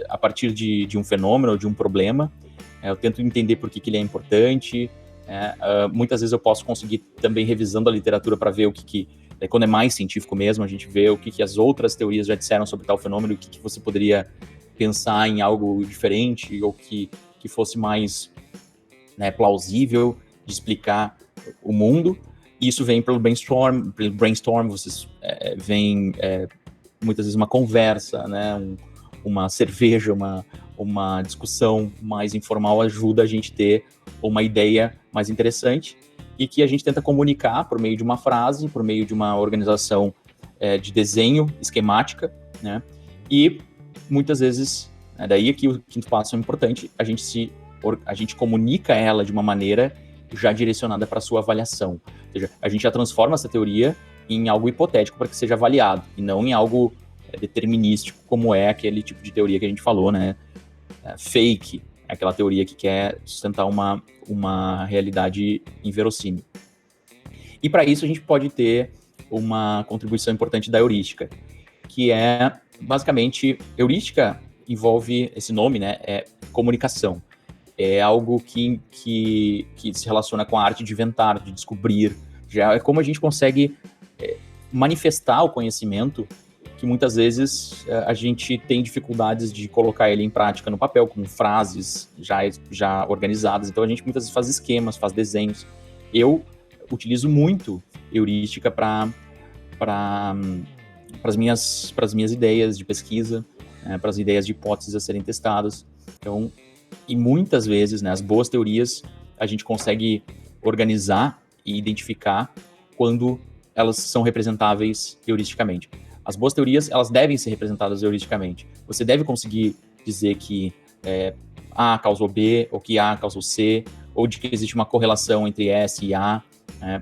a partir de um fenômeno ou de um problema, eu tento entender por que ele é importante, muitas vezes eu posso conseguir também revisando a literatura para ver o que quando é mais científico mesmo, a gente vê o que as outras teorias já disseram sobre tal fenômeno, o que você poderia pensar em algo diferente, ou que fosse mais, né, plausível de explicar o mundo. E isso vem pelo brainstorm, vocês vem muitas vezes uma conversa, né, uma cerveja, uma discussão mais informal ajuda a gente a ter uma ideia mais interessante, e que a gente tenta comunicar por meio de uma frase, por meio de uma organização de desenho esquemática, né? E muitas vezes, daí aqui o quinto passo é importante, a gente comunica ela de uma maneira já direcionada para a sua avaliação. Ou seja, a gente já transforma essa teoria em algo hipotético para que seja avaliado, e não em algo determinístico, como é aquele tipo de teoria que a gente falou, né? Fake, aquela teoria que quer sustentar uma realidade inverossímil. E para isso a gente pode ter uma contribuição importante da heurística, que é, basicamente, heurística envolve, esse nome, né, é comunicação. É algo que se relaciona com a arte de inventar, de descobrir, já é como a gente consegue manifestar o conhecimento que muitas vezes a gente tem dificuldades de colocar ele em prática no papel, com frases já organizadas. Então a gente muitas vezes faz esquemas, faz desenhos. Eu utilizo muito heurística para as minhas ideias de pesquisa, para as ideias de hipóteses a serem testadas. Então, e muitas vezes, né, as boas teorias a gente consegue organizar e identificar quando elas são representáveis heuristicamente. As boas teorias, elas devem ser representadas heuristicamente. Você deve conseguir dizer que A causou B, ou que A causou C, ou de que existe uma correlação entre S e A,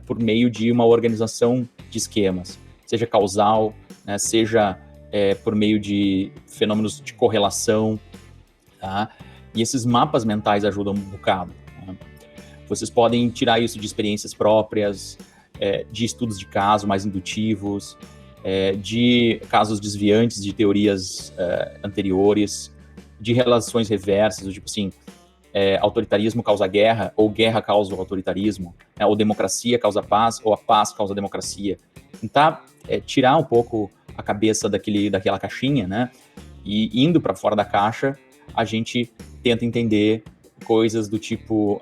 por meio de uma organização de esquemas, seja causal, né, seja por meio de fenômenos de correlação, tá? E esses mapas mentais ajudam um bocado. Né? Vocês podem tirar isso de experiências próprias, de estudos de caso mais indutivos, de casos desviantes de teorias anteriores, de relações reversas, tipo assim, autoritarismo causa guerra, ou guerra causa o autoritarismo, né, ou democracia causa paz, ou a paz causa a democracia. Tentar tirar um pouco a cabeça daquela caixinha, né, e indo para fora da caixa, a gente tenta entender coisas do tipo,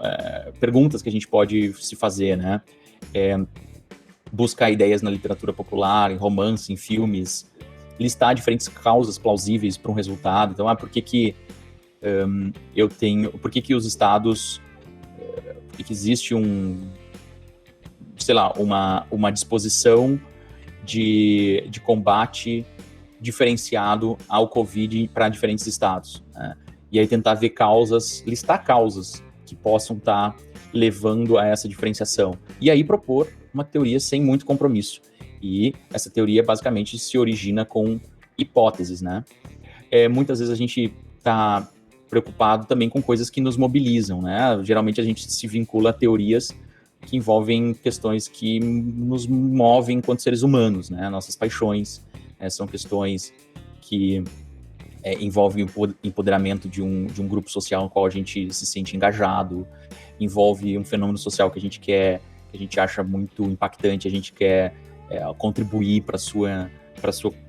perguntas que a gente pode se fazer, né, buscar ideias na literatura popular, em romance, em filmes, listar diferentes causas plausíveis para um resultado. Então, por que os estados, por que existe uma disposição de combate diferenciado ao Covid para diferentes estados, né? E aí tentar ver listar causas que possam estar levando a essa diferenciação. E aí propor uma teoria sem muito compromisso. E essa teoria basicamente se origina com hipóteses, né? Muitas vezes a gente está preocupado também com coisas que nos mobilizam, né? Geralmente a gente se vincula a teorias que envolvem questões que nos movem enquanto seres humanos, né? Nossas paixões, são questões que envolvem o empoderamento de um grupo social no qual a gente se sente engajado, envolve um fenômeno social que a gente quer, que a gente acha muito impactante, a gente quer contribuir para o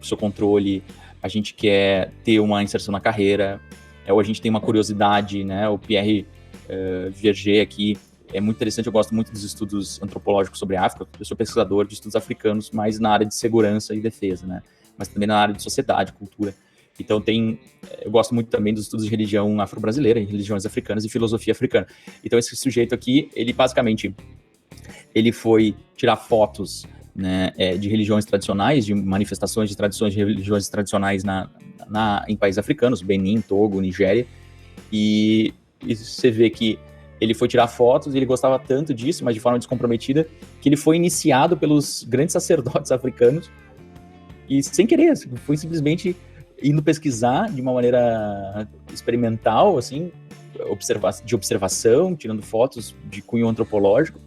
seu controle, a gente quer ter uma inserção na carreira, ou a gente tem uma curiosidade, né? O Pierre Verger aqui é muito interessante, eu gosto muito dos estudos antropológicos sobre a África, eu sou pesquisador de estudos africanos, mais na área de segurança e defesa, né? Mas também na área de sociedade, cultura. Então eu gosto muito também dos estudos de religião afro-brasileira, religiões africanas e filosofia africana. Então esse sujeito aqui, ele basicamente, ele foi tirar fotos, né, de religiões tradicionais, de manifestações de tradições de religiões tradicionais em países africanos, Benin, Togo, Nigéria, e você vê que ele foi tirar fotos e ele gostava tanto disso, mas de forma descomprometida, que ele foi iniciado pelos grandes sacerdotes africanos e sem querer, foi simplesmente indo pesquisar de uma maneira experimental, assim, de observação, tirando fotos de cunho antropológico,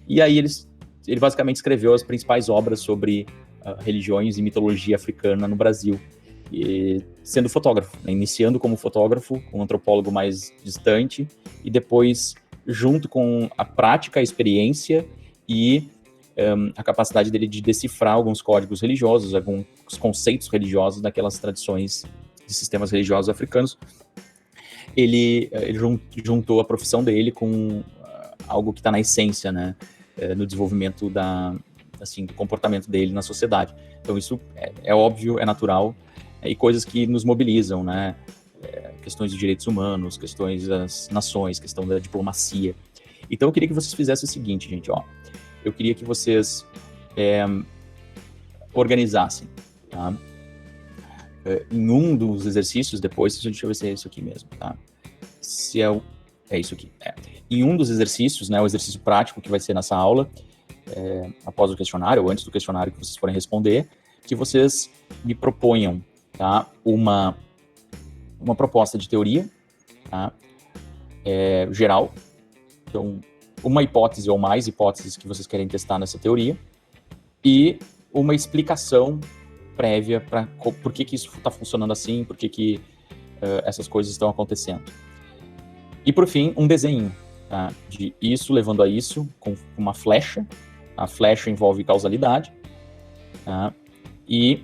e aí ele basicamente escreveu as principais obras sobre religiões e mitologia africana no Brasil, e sendo fotógrafo, né, iniciando como fotógrafo, um antropólogo mais distante, e depois, junto com a prática, a experiência e a capacidade dele de decifrar alguns códigos religiosos, alguns conceitos religiosos daquelas tradições de sistemas religiosos africanos, ele juntou a profissão dele com algo que está na essência, né, no desenvolvimento do comportamento dele na sociedade. Então isso é óbvio, é natural, e coisas que nos mobilizam, né, questões de direitos humanos, questões das nações, questão da diplomacia. Então eu queria que vocês fizessem o seguinte, gente, ó. Eu queria que vocês organizassem, tá? Em um dos exercícios, depois, deixa eu ver se é isso aqui mesmo, tá? Se é isso aqui. Em um dos exercícios, né, o exercício prático que vai ser nessa aula, após o questionário, ou antes do questionário que vocês forem responder, que vocês me proponham, tá, uma proposta de teoria, tá, geral. Então, uma hipótese ou mais hipóteses que vocês querem testar nessa teoria e uma explicação prévia para por que isso está funcionando assim, por que essas coisas estão acontecendo. E, por fim, um desenho, tá, de isso levando a isso, com uma flecha. A flecha envolve causalidade, tá, e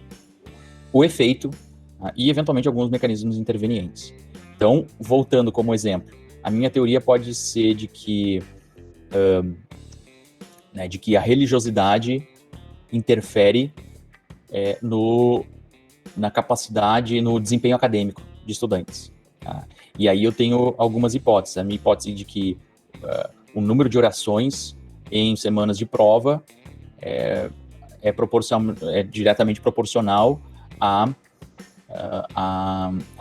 o efeito, tá, e, eventualmente, alguns mecanismos intervenientes. Então, voltando como exemplo, a minha teoria pode ser de que a religiosidade interfere na capacidade, no desempenho acadêmico de estudantes. Tá? E aí eu tenho algumas hipóteses. A minha hipótese de que o número de orações em semanas de prova é diretamente proporcional à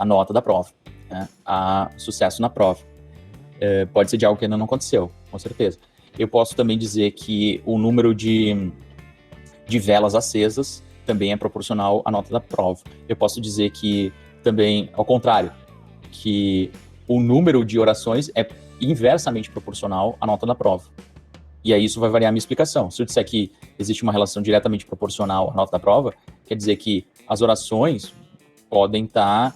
nota da prova, né? A sucesso na prova. Pode ser de algo que ainda não aconteceu, com certeza. Eu posso também dizer que o número de velas acesas também é proporcional à nota da prova. Eu posso dizer que também, ao contrário, que o número de orações é inversamente proporcional à nota da prova. E aí isso vai variar a minha explicação. Se eu disser que existe uma relação diretamente proporcional à nota da prova, quer dizer que as orações podem estar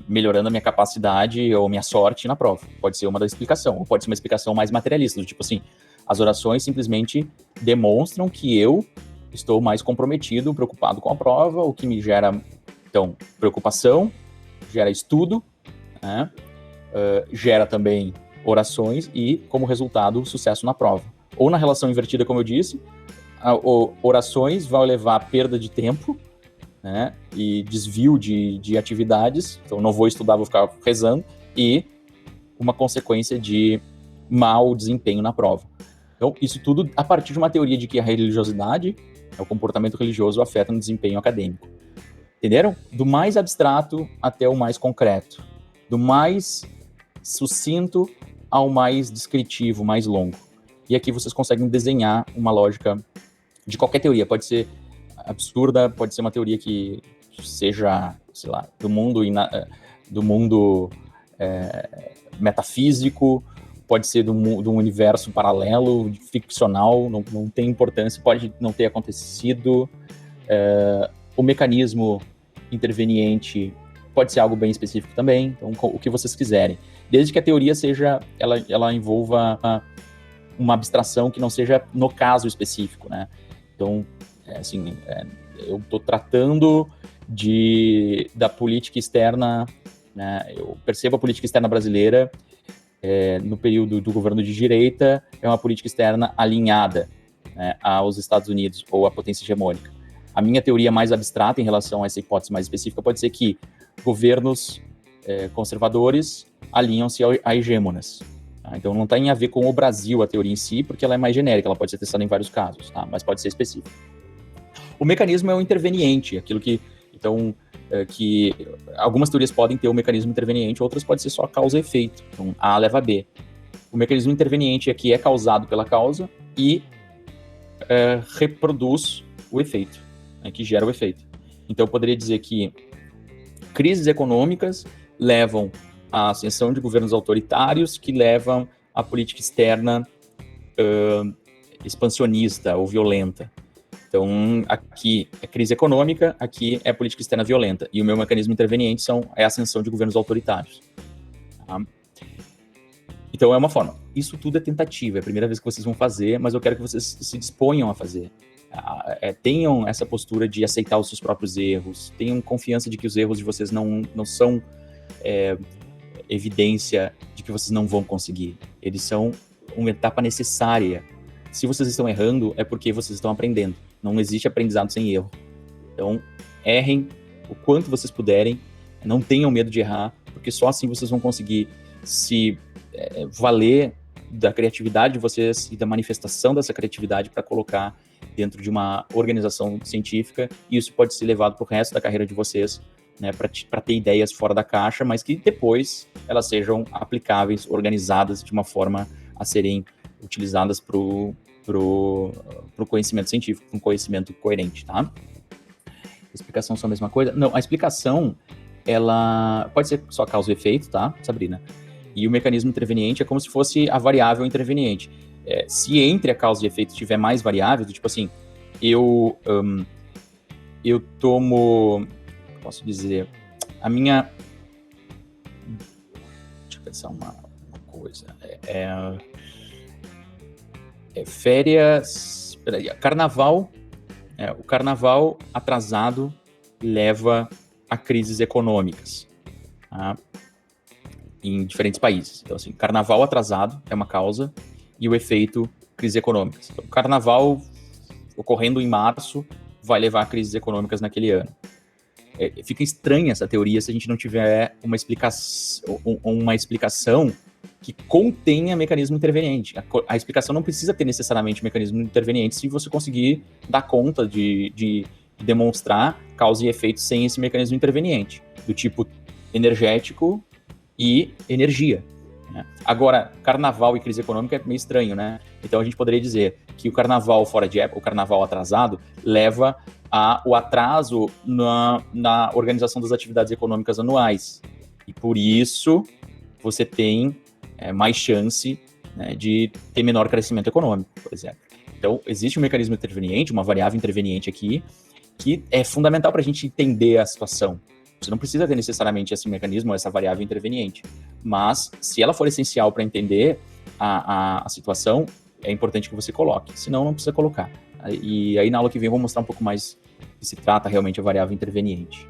melhorando a minha capacidade ou minha sorte na prova. Pode ser uma da explicação, ou pode ser uma explicação mais materialista, do tipo assim, as orações simplesmente demonstram que eu estou mais comprometido, preocupado com a prova, o que me gera, então, preocupação, gera estudo, né? Gera também orações e, como resultado, sucesso na prova. Ou na relação invertida, como eu disse, orações vão levar a perda de tempo, né, e desvio de atividades, então não vou estudar, vou ficar rezando, e uma consequência de mau desempenho na prova. Então, isso tudo a partir de uma teoria de que a religiosidade, o comportamento religioso, afeta no desempenho acadêmico. Entenderam? Do mais abstrato até o mais concreto. Do mais sucinto ao mais descritivo, mais longo. E aqui vocês conseguem desenhar uma lógica de qualquer teoria. Pode ser absurda, pode ser uma teoria que seja, sei lá, do mundo metafísico, pode ser de um universo paralelo, ficcional, não tem importância, pode não ter acontecido. O mecanismo interveniente pode ser algo bem específico também, então o que vocês quiserem. Desde que a teoria ela envolva uma abstração que não seja no caso específico, né? Então, eu estou tratando da política externa, né? Eu percebo a política externa brasileira no período do governo de direita, é uma política externa alinhada, né, aos Estados Unidos ou à potência hegemônica. A minha teoria mais abstrata em relação a essa hipótese mais específica pode ser que governos conservadores alinham-se a hegemonas. Tá? Então não tem a ver com o Brasil a teoria em si, porque ela é mais genérica, ela pode ser testada em vários casos, tá? Mas pode ser específica. O mecanismo é o interveniente, aquilo que algumas teorias podem ter o mecanismo interveniente, outras podem ser só causa e efeito. Então, A leva a B. O mecanismo interveniente é que é causado pela causa e reproduz o efeito, né, que gera o efeito. Então, eu poderia dizer que crises econômicas levam à ascensão de governos autoritários que levam à política externa expansionista ou violenta. Então, aqui é crise econômica, aqui é política externa violenta. E o meu mecanismo interveniente é a ascensão de governos autoritários. Tá? Então, é uma forma. Isso tudo é tentativa, é a primeira vez que vocês vão fazer, mas eu quero que vocês se disponham a fazer. Tenham essa postura de aceitar os seus próprios erros, tenham confiança de que os erros de vocês não são evidência de que vocês não vão conseguir. Eles são uma etapa necessária. Se vocês estão errando, é porque vocês estão aprendendo. Não existe aprendizado sem erro. Então, errem o quanto vocês puderem, não tenham medo de errar, porque só assim vocês vão conseguir se valer da criatividade de vocês e da manifestação dessa criatividade para colocar dentro de uma organização científica, e isso pode ser levado para o resto da carreira de vocês, né, para ter ideias fora da caixa, mas que depois elas sejam aplicáveis, organizadas de uma forma a serem utilizadas para o conhecimento científico, um conhecimento coerente, tá? Explicação são a mesma coisa? Não, a explicação, ela pode ser só causa e efeito, tá, Sabrina? E o mecanismo interveniente é como se fosse a variável interveniente. Se entre a causa e efeito tiver mais variáveis, tipo assim, eu tomo, posso dizer, a minha... Deixa eu pensar uma coisa. Férias... Peraí, carnaval... o carnaval atrasado leva a crises econômicas, tá? Em diferentes países. Então, assim, carnaval atrasado é uma causa e o efeito, crises econômicas. Então, carnaval ocorrendo em março vai levar a crises econômicas naquele ano. Fica estranha essa teoria se a gente não tiver uma explicação que contenha mecanismo interveniente. A explicação não precisa ter necessariamente mecanismo interveniente se você conseguir dar conta de demonstrar causa e efeito sem esse mecanismo interveniente, do tipo energético e energia. Né? Agora, carnaval e crise econômica é meio estranho, né? Então a gente poderia dizer que o carnaval fora de época, o carnaval atrasado, leva o atraso na organização das atividades econômicas anuais. E por isso você tem mais chance, né, de ter menor crescimento econômico, por exemplo. Então, existe um mecanismo interveniente, uma variável interveniente aqui, que é fundamental para a gente entender a situação. Você não precisa ter necessariamente esse mecanismo, essa variável interveniente. Mas, se ela for essencial para entender a situação, é importante que você coloque. Senão, não precisa colocar. E aí, na aula que vem, eu vou mostrar um pouco mais que se trata realmente a variável interveniente.